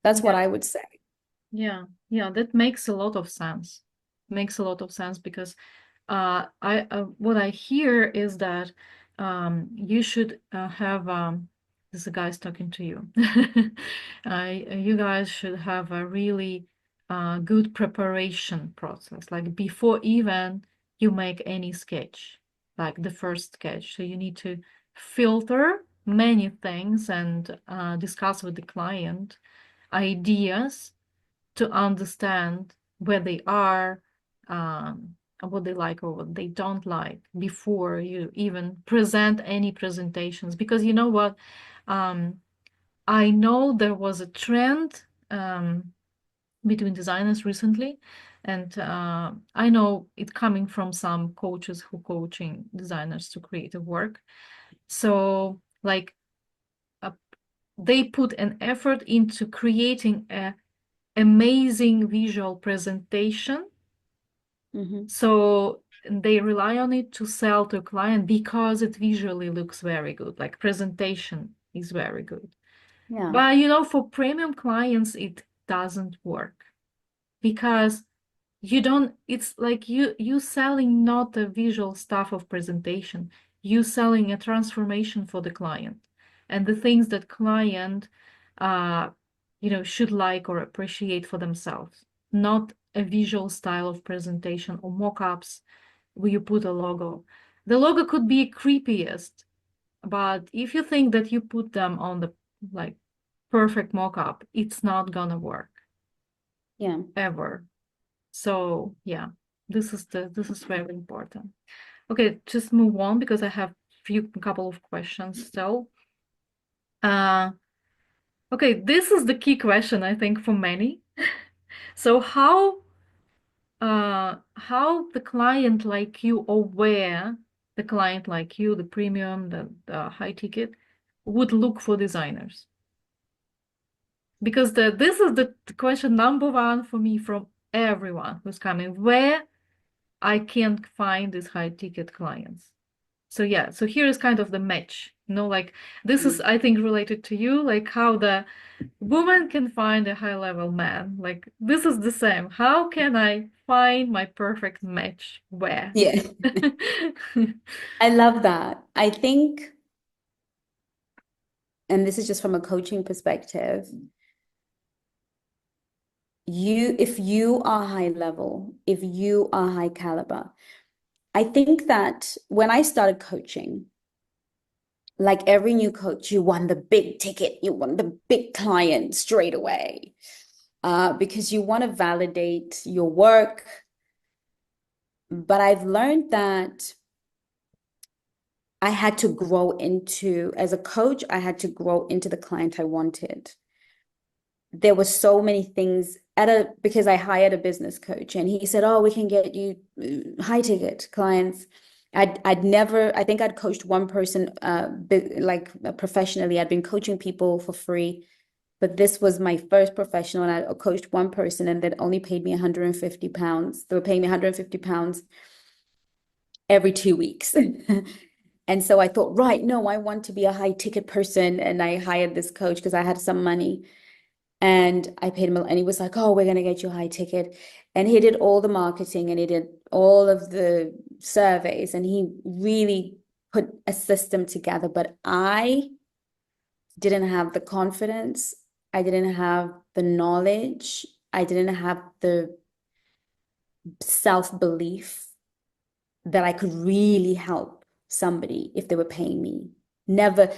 That's what yeah, I would say. yeah, yeah. That makes a lot of sense. Makes a lot of sense because I what I hear is that you should have this is a guy's talking to you. You guys should have a really good preparation process, like before even you make any sketch, like the first sketch. So you need to filter many things and discuss with the client ideas to understand where they are, what they like or what they don't like before you even present any presentations. Because you know what? I know there was a trend between designers recently, and I know it coming from some coaches who coaching designers to creative work. So like they put an effort into creating a amazing visual presentation. So they rely on it to sell to a client because it visually looks very good, like presentation is very good. Yeah. But for premium clients, it doesn't work because it's like you selling not the visual stuff of presentation, you selling a transformation for the client and the things that client should like or appreciate for themselves, not a visual style of presentation or mock-ups where you put a logo. The logo could be creepiest, but if you think that you put them on the like perfect mock-up, it's not gonna work. Yeah. Ever. So yeah, this is very important. Okay, just move on because I have couple of questions still. Okay, this is the key question I think for many. So how the client like you, or where the client like you, the premium, the high ticket, would look for designers? Because this is the question number one for me from everyone who's coming. Where I can't find these high ticket clients. So yeah, so here is kind of the match, like this is, I think, related to you, like how the woman can find a high level man. Like this is the same. How can I find my perfect match? Where? Yeah, I love that. I think, and this is just from a coaching perspective, if you are high level, if you are high caliber, I think that when I started coaching, like every new coach, you want the big ticket, you want the big client straight away, because you want to validate your work. But I've learned that I had to grow into, as a coach, I had to grow into the client I wanted. There were so many things because I hired a business coach and he said, oh, we can get you high ticket clients. I'd never, I think I'd coached one person, like professionally. I'd been coaching people for free, but this was my first professional, and I coached one person and they only paid me 150 pounds. They were paying me 150 pounds every 2 weeks. And so I thought, right, no, I want to be a high ticket person. And I hired this coach because I had some money. And I paid him, and he was like, oh, we're going to get you a high ticket. And he did all the marketing and he did all of the surveys and he really put a system together. But I didn't have the confidence. I didn't have the knowledge. I didn't have the self-belief that I could really help somebody if they were paying me. Never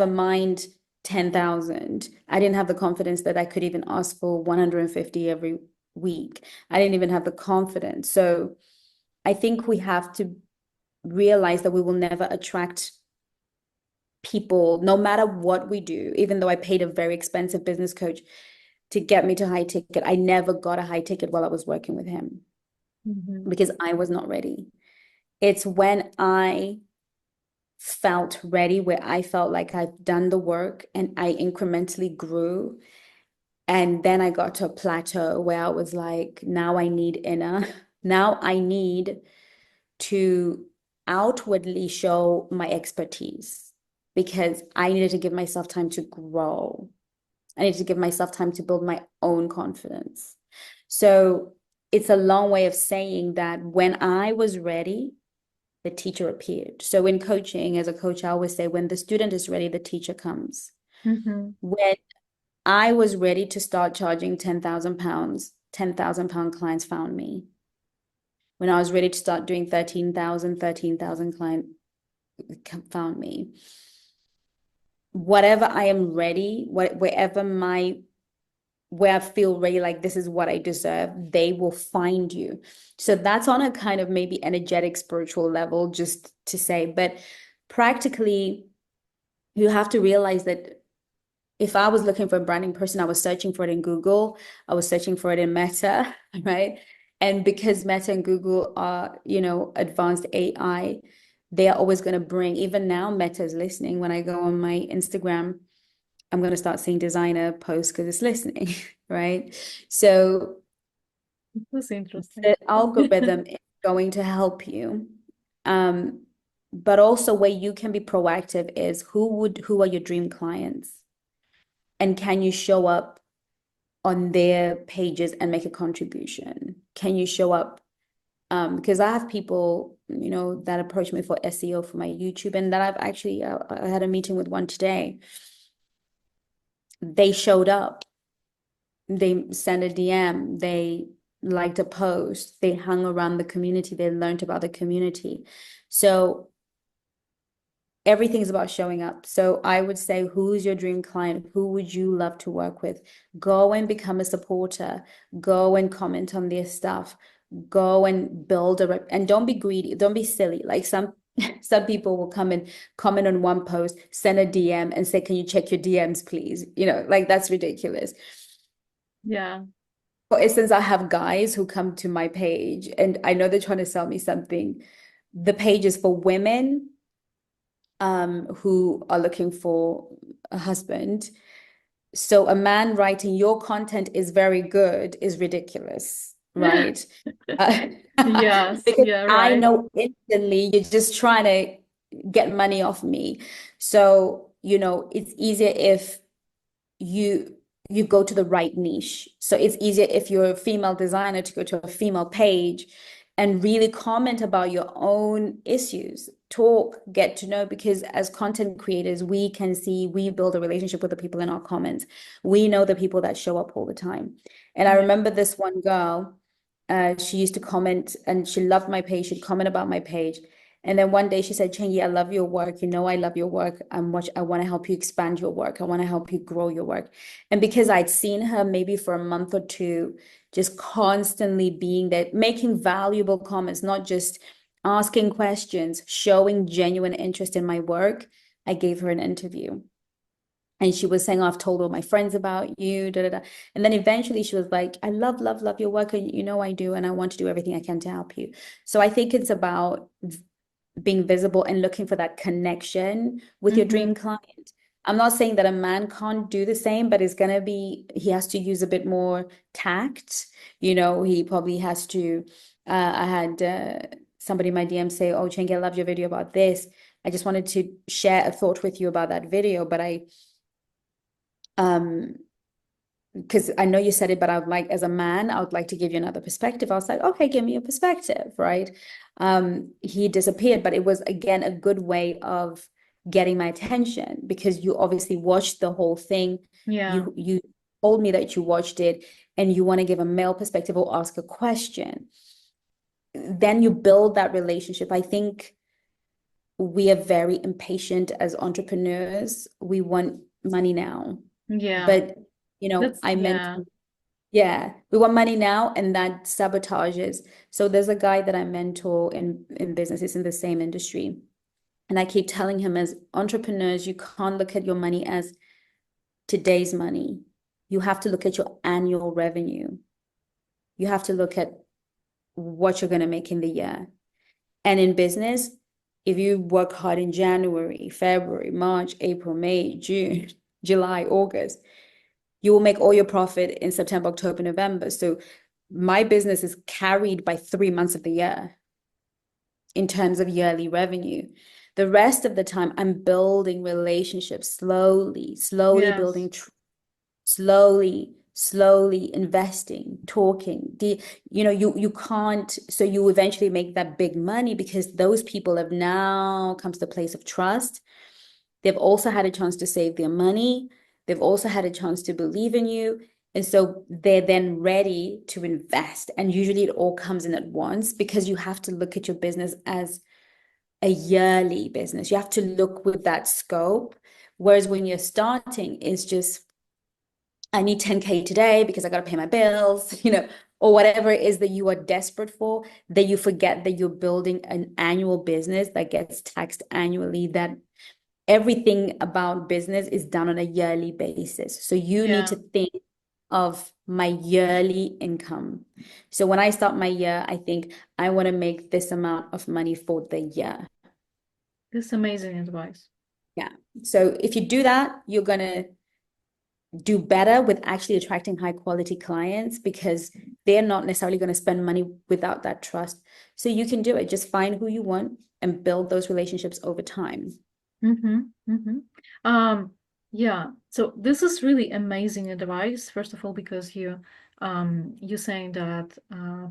mind 10,000. I didn't have the confidence that I could even ask for 150 every week. I didn't even have the confidence. So I think we have to realize that we will never attract people, no matter what we do. Even though I paid a very expensive business coach to get me to high ticket, I never got a high ticket while I was working with him because I was not ready. It's when I felt ready, where I felt like I've done the work and I incrementally grew. And then I got to a plateau where I was like, now I need to outwardly show my expertise because I needed to give myself time to grow. I needed to give myself time to build my own confidence. So it's a long way of saying that when I was ready, the teacher appeared. So in coaching, as a coach, I always say, when the student is ready, the teacher comes. When I was ready to start charging 10,000 pounds, 10,000 pound clients found me. When I was ready to start doing 13,000 clients found me. Whatever I am ready, where I feel ready, like this is what I deserve, they will find you. So that's on a kind of maybe energetic, spiritual level, just to say. But practically, you have to realize that if I was looking for a branding person, I was searching for it in Google, I was searching for it in Meta, right? And because Meta and Google are, advanced AI, they are always going to bring, even now, Meta is listening. When I go on my Instagram, I'm going to start seeing designer posts because it's listening, right? So That's interesting. the algorithm is going to help you. But also where you can be proactive is who are your dream clients? And can you show up on their pages and make a contribution? Can you show up? Because I have people, that approach me for SEO for my YouTube, and that I've actually, I had a meeting with one today. They showed up, they sent a DM, they liked a post, they hung around the community, they learned about the community. So everything's about showing up. So I would say, who's your dream client? Who would you love to work with? Go and become a supporter. Go and comment on their stuff. Go and build and don't be greedy. Don't be silly. Like some people will come and comment on one post, send a DM and say, can you check your DMs, please? Like that's ridiculous. Yeah. For instance, I have guys who come to my page and I know they're trying to sell me something. The page is for women who are looking for a husband. So a man writing your content is very good is ridiculous, right? Yes, Because yeah, I right. know instantly you're just trying to get money off me. So, you know, it's easier if you go to the right niche. So it's easier if you're a female designer to go to a female page and really comment about your own issues, talk, get to know, because as content creators, we can see, we build a relationship with the people in our comments. We know the people that show up all the time. And I remember this one girl, she used to comment and she loved my page. She'd comment about my page. And then one day she said, Chengi, I love your work. You know, I love your work. I want to help you expand your work. I want to help you grow your work. And because I'd seen her maybe for a month or two, just constantly being there, making valuable comments, not just asking questions, showing genuine interest in my work, I gave her an interview. And she was saying, oh, I've told all my friends about you, da, da, da. And then eventually she was like, I love your work. And you know I do. And I want to do everything I can to help you. So I think it's about being visible and looking for that connection with your dream client. I'm not saying that a man can't do the same, but he has to use a bit more tact. You know, he probably has to, I had somebody in my DM say, oh, Chengi, I loved your video about this. I just wanted to share a thought with you about that video, but because I know you said it, but I would like, as a man, I would like to give you another perspective. I was like, okay, give me a perspective, right? He disappeared, but it was, again, a good way of getting my attention, because you obviously watched the whole thing. Yeah. You told me that you watched it and you want to give a male perspective or ask a question. Then you build that relationship. I think we are very impatient as entrepreneurs. We want money now. Yeah. But you know, we want money now, and that sabotages. So there's a guy that I mentor in business, it's in the same industry. And I keep telling him, as entrepreneurs, you can't look at your money as today's money. You have to look at your annual revenue. You have to look at what you're going to make in the year. And in business, if you work hard in January, February, March, April, May, June, July, August, you will make all your profit in September, October, November. So my business is carried by 3 months of the year in terms of yearly revenue. The rest of the time, I'm building relationships slowly, building, slowly investing, talking. You know, you can't, so you eventually make that big money because those people have now come to the place of trust. They've also had a chance to save their money. They've also had a chance to believe in you. And so they're then ready to invest. And usually it all comes in at once, because you have to look at your business as a yearly business. You have to look with that scope. Whereas when you're starting, it's just, I need 10K today because I got to pay my bills, you know, or whatever it is that you are desperate for, that you forget that you're building an annual business that gets taxed annually, that everything about business is done on a yearly basis. So you need to think of my yearly income. So when I start my year, I think I want to make this amount of money for the year. That's amazing advice. Yeah. So if you do that, you're going to do better with actually attracting high quality clients, because they're not necessarily going to spend money without that trust. So you can do it. Just find who you want and build those relationships over time. Yeah, so this is really amazing advice, first of all, because you're saying that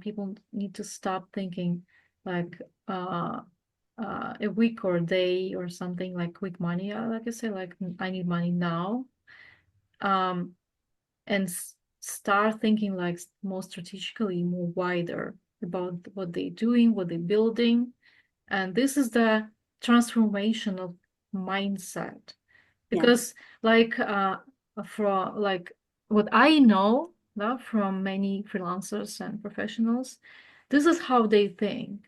people need to stop thinking like a week or a day or something, like quick money, like I say, like I need money now, and start thinking like more strategically, more wider about what they're doing, what they're building. And this is the transformation of mindset, because like from like what I know from many freelancers and professionals, this is how they think.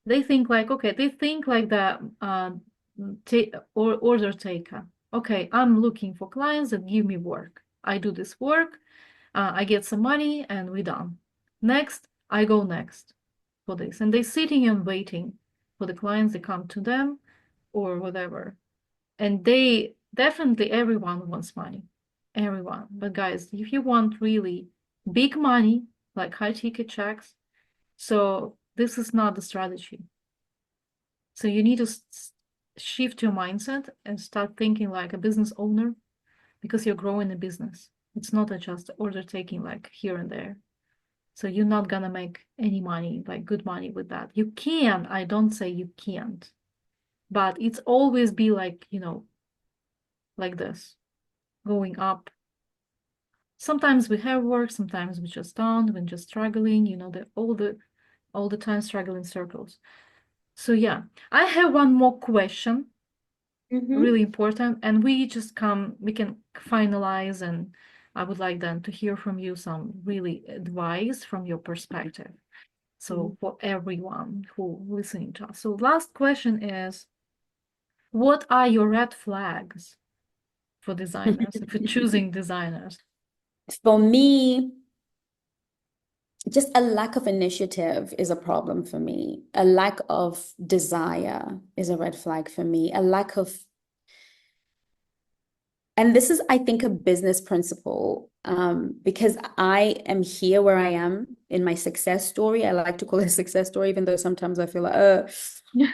They think like, okay, they think like the order taker. Okay, I'm looking for clients that give me work. I do this work, I get some money, and we're done. Next, I go next for this. And they're sitting and waiting for the clients that come to them or whatever. And they definitely, everyone wants money, everyone. But guys, if you want really big money, like high ticket checks, so this is not the strategy. So you need to shift your mindset and start thinking like a business owner, because you're growing a business. It's not just order taking like here and there. So you're not gonna make any money, like good money with that. You can, I don't say you can't, but it's always be like, you know, like this, going up. Sometimes we have work, sometimes we just don't, we're just struggling, you know, all the time struggling circles. So yeah, I have one more question, really important, and we can finalize, and I would like then to hear from you some really advice from your perspective. So for everyone who listening to us. So last question is, what are your red flags for designers, for choosing designers? For me, just a lack of initiative is a problem for me. A lack of desire is a red flag for me. A lack of, and this is, I think, a business principle, because I am here where I am in my success story. I like to call it a success story, even though sometimes I feel like,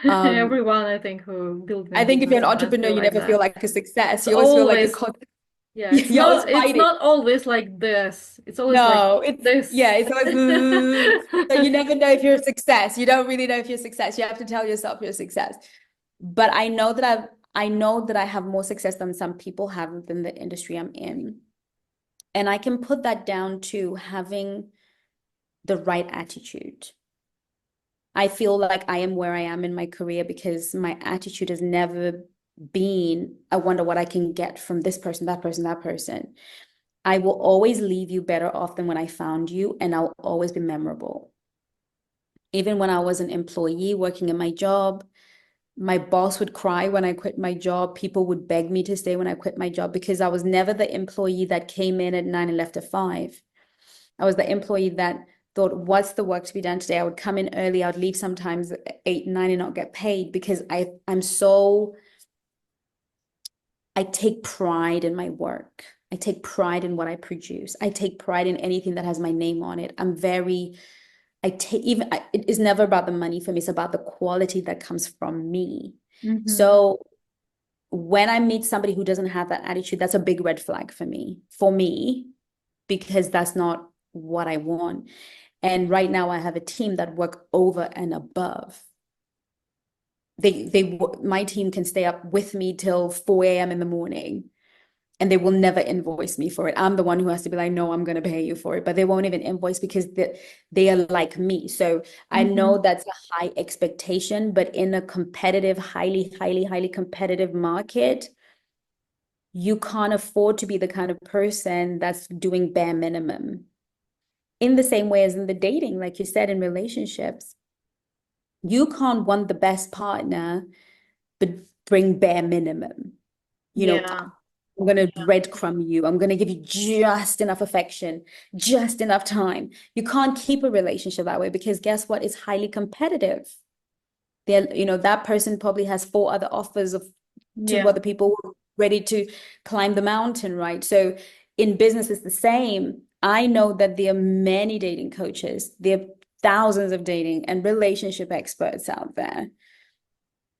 Everyone, I think, who built I think if you're an entrepreneur, you never feel like a success. You always feel like yeah, it's you're always not, it's fighting. not always like this. It's always No, like it's this. yeah, it's always so you never know if you're a success. You don't really know if you're a success. You have to tell yourself you're a success. But I know that I have more success than some people have within the industry I'm in. And I can put that down to having the right attitude. I feel like I am where I am in my career because my attitude has never been, I wonder what I can get from this person, that person, that person. I will always leave you better off than when I found you, and I'll always be memorable. Even when I was an employee working in my job, my boss would cry when I quit my job. People would beg me to stay when I quit my job because I was never the employee that came in at 9 and left at 5. I was the employee that thought, what's the work to be done today? I would come in early. I would leave sometimes at 8, 9 and not get paid because I take pride in my work. I take pride in what I produce. I take pride in anything that has my name on it. It is never about the money for me. It's about the quality that comes from me. So when I meet somebody who doesn't have that attitude, that's a big red flag for me, because that's not what I want. And right now I have a team that work over and above. My team can stay up with me till 4 a.m. in the morning, and they will never invoice me for it. I'm the one who has to be like, no, I'm going to pay you for it. But they won't even invoice because they are like me. So I know that's a high expectation, but in a competitive, highly, highly, highly competitive market, you can't afford to be the kind of person that's doing bare minimum. In the same way as in the dating, like you said, in relationships, you can't want the best partner, but bring bare minimum. You know, I'm going to breadcrumb you. I'm going to give you just enough affection, just enough time. You can't keep a relationship that way because guess what? It's highly competitive. That person probably has 4 other offers of 2 other people ready to climb the mountain, right? So in business, it's the same. I know that there are many dating coaches. There are thousands of dating and relationship experts out there.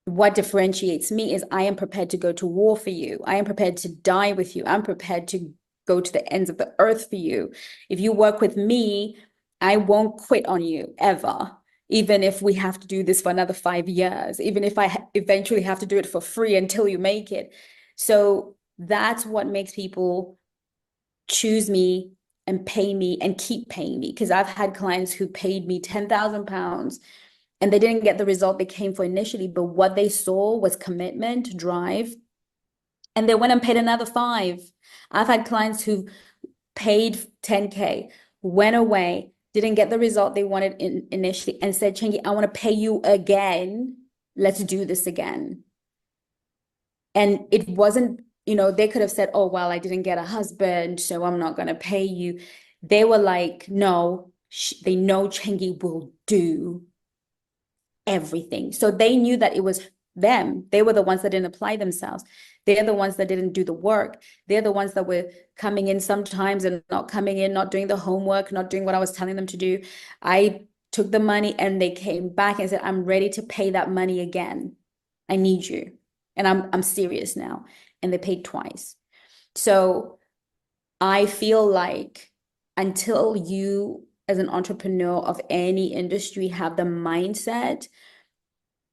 What differentiates me is I am prepared to go to war for you. I am prepared to die with you. I'm prepared to go to the ends of the earth for you. If you work with me, I won't quit on you ever. Even if we have to do this for another 5 years, even if I eventually have to do it for free until you make it. So that's what makes people choose me and pay me and keep paying me. Because I've had clients who paid me £10,000 and they didn't get the result they came for initially, but what they saw was commitment, drive, and they went and paid another 5. I've had clients who paid 10K, went away, didn't get the result they wanted initially, and said, Chengi, I want to pay you again. Let's do this again. And it wasn't, they could have said, oh, well, I didn't get a husband, so I'm not going to pay you. They were like, no, they know Chengi will do everything. So they knew that it was them. They were the ones that didn't apply themselves. They're the ones that didn't do the work. They're the ones that were coming in sometimes and not coming in, not doing the homework, not doing what I was telling them to do. I took the money and they came back and said, I'm ready to pay that money again. I need you. and I'm serious now, and they paid twice. So I feel like until you, as an entrepreneur of any industry, have the mindset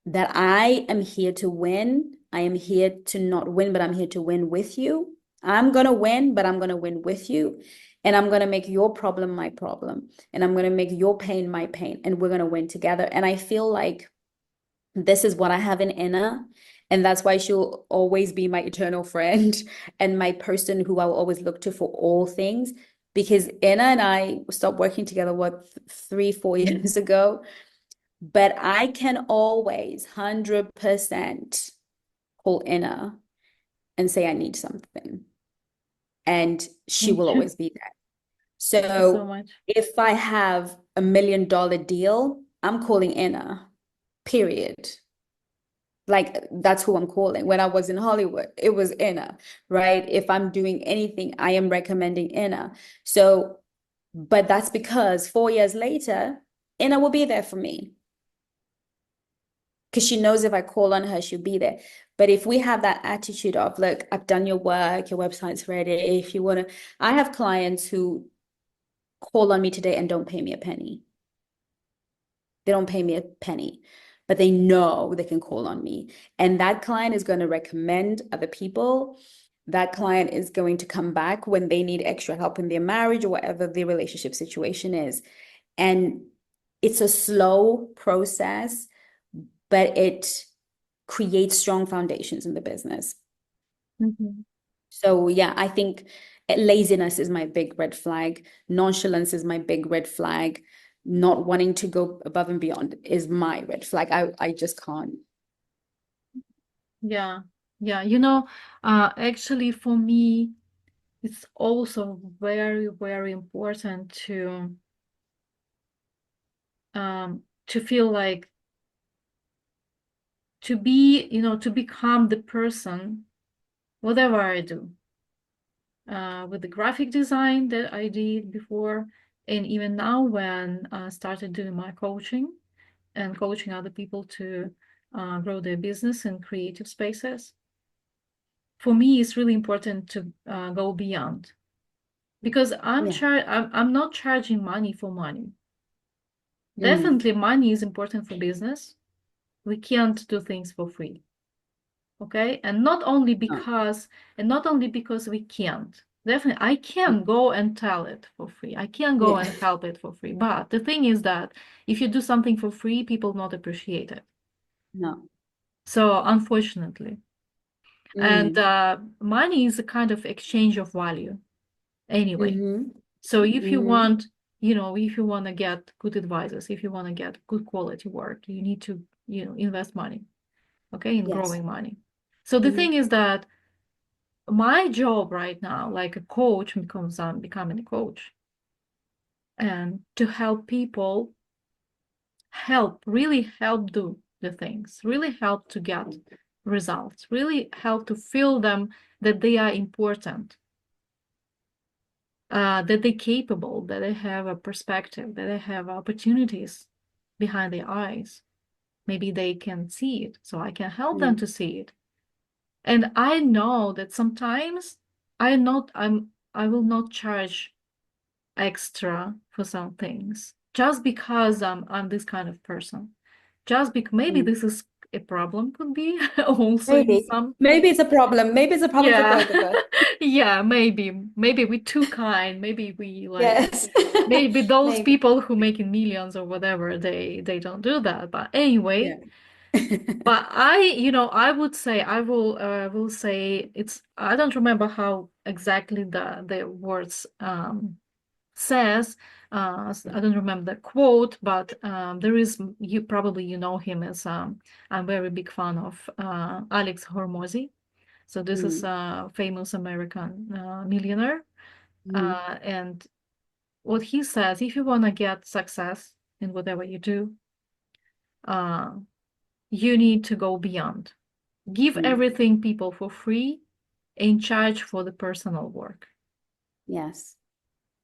that I am here to win, I am here to not win, but I'm here to win with you. I'm going to win, but I'm going to win with you. And I'm going to make your problem my problem. And I'm going to make your pain my pain. And we're going to win together. And I feel like this is what I have in Inna. And that's why she'll always be my eternal friend and my person who I will always look to for all things. Because Inna and I stopped working together, 3-4 years ago. But I can always 100% call Inna and say I need something. And she will always be there. Thank you so So much. if I have $1 million deal, I'm calling Inna, period. Like, that's who I'm calling. When I was in Hollywood, it was Inna, right? If I'm doing anything, I am recommending Inna. So, but that's because 4 years later, Inna will be there for me. Because she knows if I call on her, she'll be there. But if we have that attitude of, look, I've done your work, your website's ready, if you want to, I have clients who call on me today and don't pay me a penny. They don't pay me a penny, but they know they can call on me. And that client is going to recommend other people. That client is going to come back when they need extra help in their marriage or whatever their relationship situation is. And it's a slow process, but it creates strong foundations in the business. Mhm. So yeah, I think laziness is my big red flag. Nonchalance is my big red flag. Not wanting to go above and beyond is my red flag. I just can't. Yeah, yeah. Actually, for me, it's also very, very important to feel like to become the person, whatever I do, with the graphic design that I did before, and even now when I started doing my coaching and coaching other people to grow their business in creative spaces. For me, it's really important to go beyond, because I'm not charging money for money. Definitely, money is important for business. We can't do things for free. Okay, and not only because we can't. Definitely, I can go and tell it for free. I can go and help it for free. But the thing is that if you do something for free, people not appreciate it. No. So unfortunately, and money is a kind of exchange of value anyway. So if you want, if you want to get good advisors, if you want to get good quality work, you need to, invest money, okay, in growing money. So the thing is that my job right now, like a coach, because I'm becoming a coach, and to help people, really help do the things, really help to get results, really help to feel them that they are important, that they're capable, that they have a perspective, that they have opportunities behind their eyes. Maybe they can see it, so I can help them to see it. And I know that sometimes I will not charge extra for some things just because I'm this kind of person. Just because maybe this is a problem, could be also in some. Maybe it's a problem. Maybe it's a problem for both of us. Yeah, maybe we're too kind. Maybe we like. Yes. Maybe those people who making millions or whatever, they don't do that. But anyway. But I would say I will say it's, I don't remember how exactly the words says. I don't remember the quote, but there is, you probably know him as I'm very big fan of Alex Hormozy. So this is a famous American millionaire, and what he says: if you want to get success in whatever you do, you need to go beyond. Give everything people for free and charge for the personal work. Yes.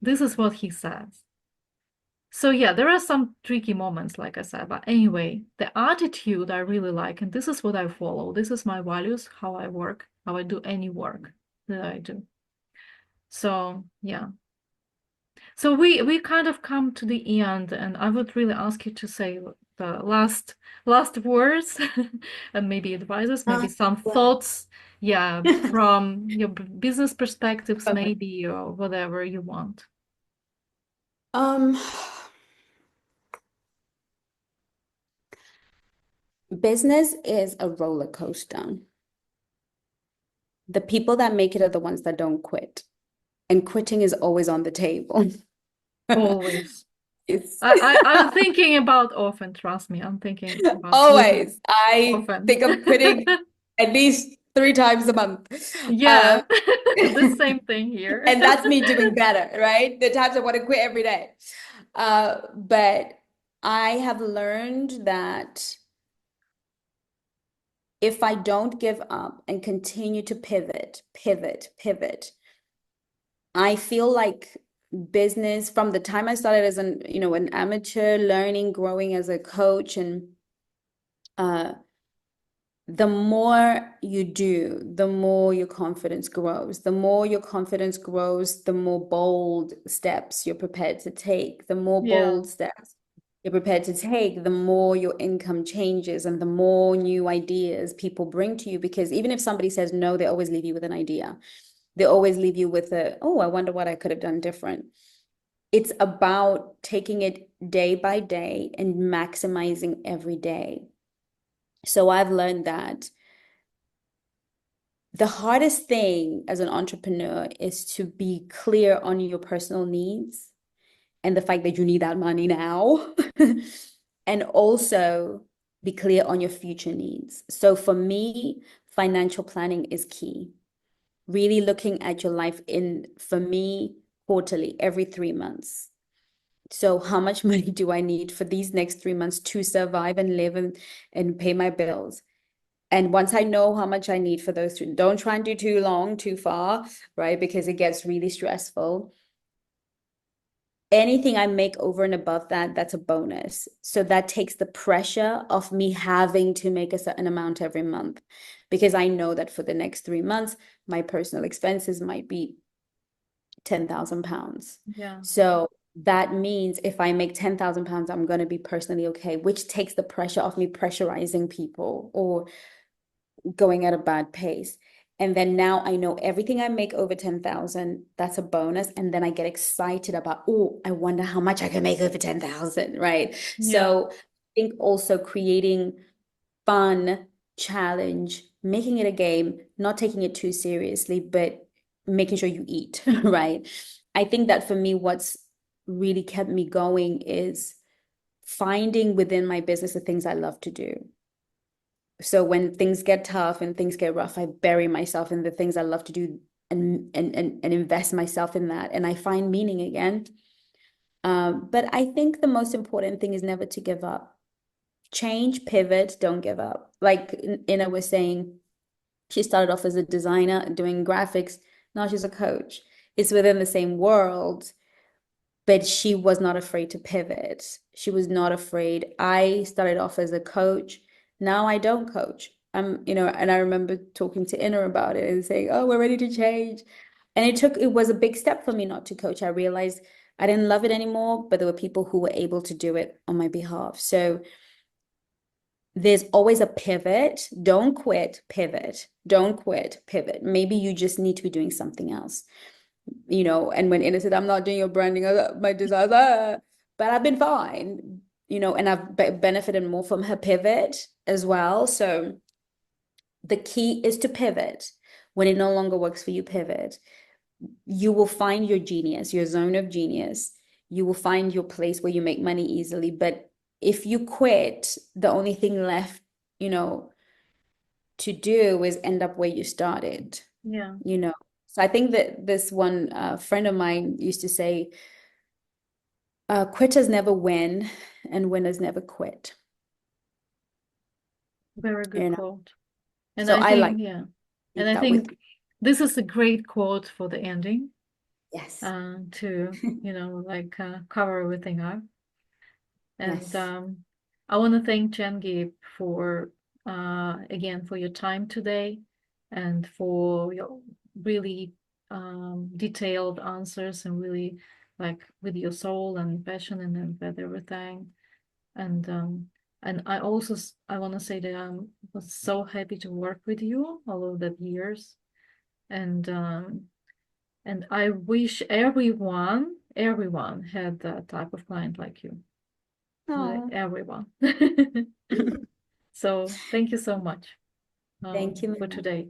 This is what he says. So yeah, there are some tricky moments, like I said, but anyway, the attitude I really like, and this is what I follow. This is my values, how I work, how I do any work that I do. So yeah. So we kind of come to the end, and I would really ask you to say the last words and maybe advices, maybe some thoughts, yeah, from your business perspectives, Okay. maybe, or whatever you want. Business is a roller coaster. The people that make it are the ones that don't quit. And quitting is always on the table. Always. It's I'm thinking about often, trust me, I'm thinking about always. I often. think of quitting at least 3 times a month. Yeah, the same thing here. And that's me doing better, right? The times I want to quit every day. But I have learned that if I don't give up and continue to pivot, I feel like business from the time I started as an amateur, learning, growing as a coach, and the more you do, the more your confidence grows. The more your confidence grows, the more bold steps you're prepared to take. The more bold steps you're prepared to take, the more your income changes and the more new ideas people bring to you. Because even if somebody says no, they always leave you with an idea. They always leave you with oh, I wonder what I could have done different. It's about taking it day by day and maximizing every day. So I've learned that the hardest thing as an entrepreneur is to be clear on your personal needs and the fact that you need that money now. And also be clear on your future needs. So for me, financial planning is key. Really looking at your life for me, quarterly, every 3 months. So how much money do I need for these next 3 months to survive and live and pay my bills? And once I know how much I need for those 3, don't try and do too long, too far, right? Because it gets really stressful. Anything I make over and above that, that's a bonus. So that takes the pressure off me having to make a certain amount every month, because I know that for the next 3 months, my personal expenses might be £10,000. Yeah. So that means if I make £10,000, I'm going to be personally okay, which takes the pressure off me pressurizing people or going at a bad pace. And then now I know everything I make over 10,000, that's a bonus. And then I get excited about, oh, I wonder how much I can make over 10,000, right? Yeah. So I think also creating fun, challenge, making it a game, not taking it too seriously, but making sure you eat, right? I think that for me, what's really kept me going is finding within my business the things I love to do. So when things get tough and things get rough, I bury myself in the things I love to do and invest myself in that. And I find meaning again. But I think the most important thing is never to give up. Change, pivot, don't give up. Like Ina was saying, she started off as a designer doing graphics. Now she's a coach. It's within the same world, but she was not afraid to pivot. She was not afraid. I started off as a coach. Now I don't coach. And I remember talking to Ina about it and saying, oh, we're ready to change. And it was a big step for me not to coach. I realized I didn't love it anymore, but there were people who were able to do it on my behalf. So there's always a pivot. Don't quit, pivot. Don't quit, pivot. Maybe you just need to be doing something else. And when Ina said, I'm not doing your branding, my design, but I've been fine, and I've benefited more from her pivot as well. So the key is to pivot. When it no longer works for you, pivot. You will find your genius, your zone of genius. You will find your place where you make money easily. But if you quit, the only thing left, to do is end up where you started. Yeah. So I think that this one friend of mine used to say, quitters never win and winners never quit. Very good quote. And so I I think, yeah. And I think this is a great quote for the ending. Yes. To, cover everything up. And Yes. I want to thank Chengi for, again, for your time today and for your really detailed answers and really like with your soul and passion and with everything. And I also I want to say that I was so happy to work with you all of the years. And I wish everyone had that type of client like you. Like Oh, everyone. So thank you so much thank you, for Mia. today.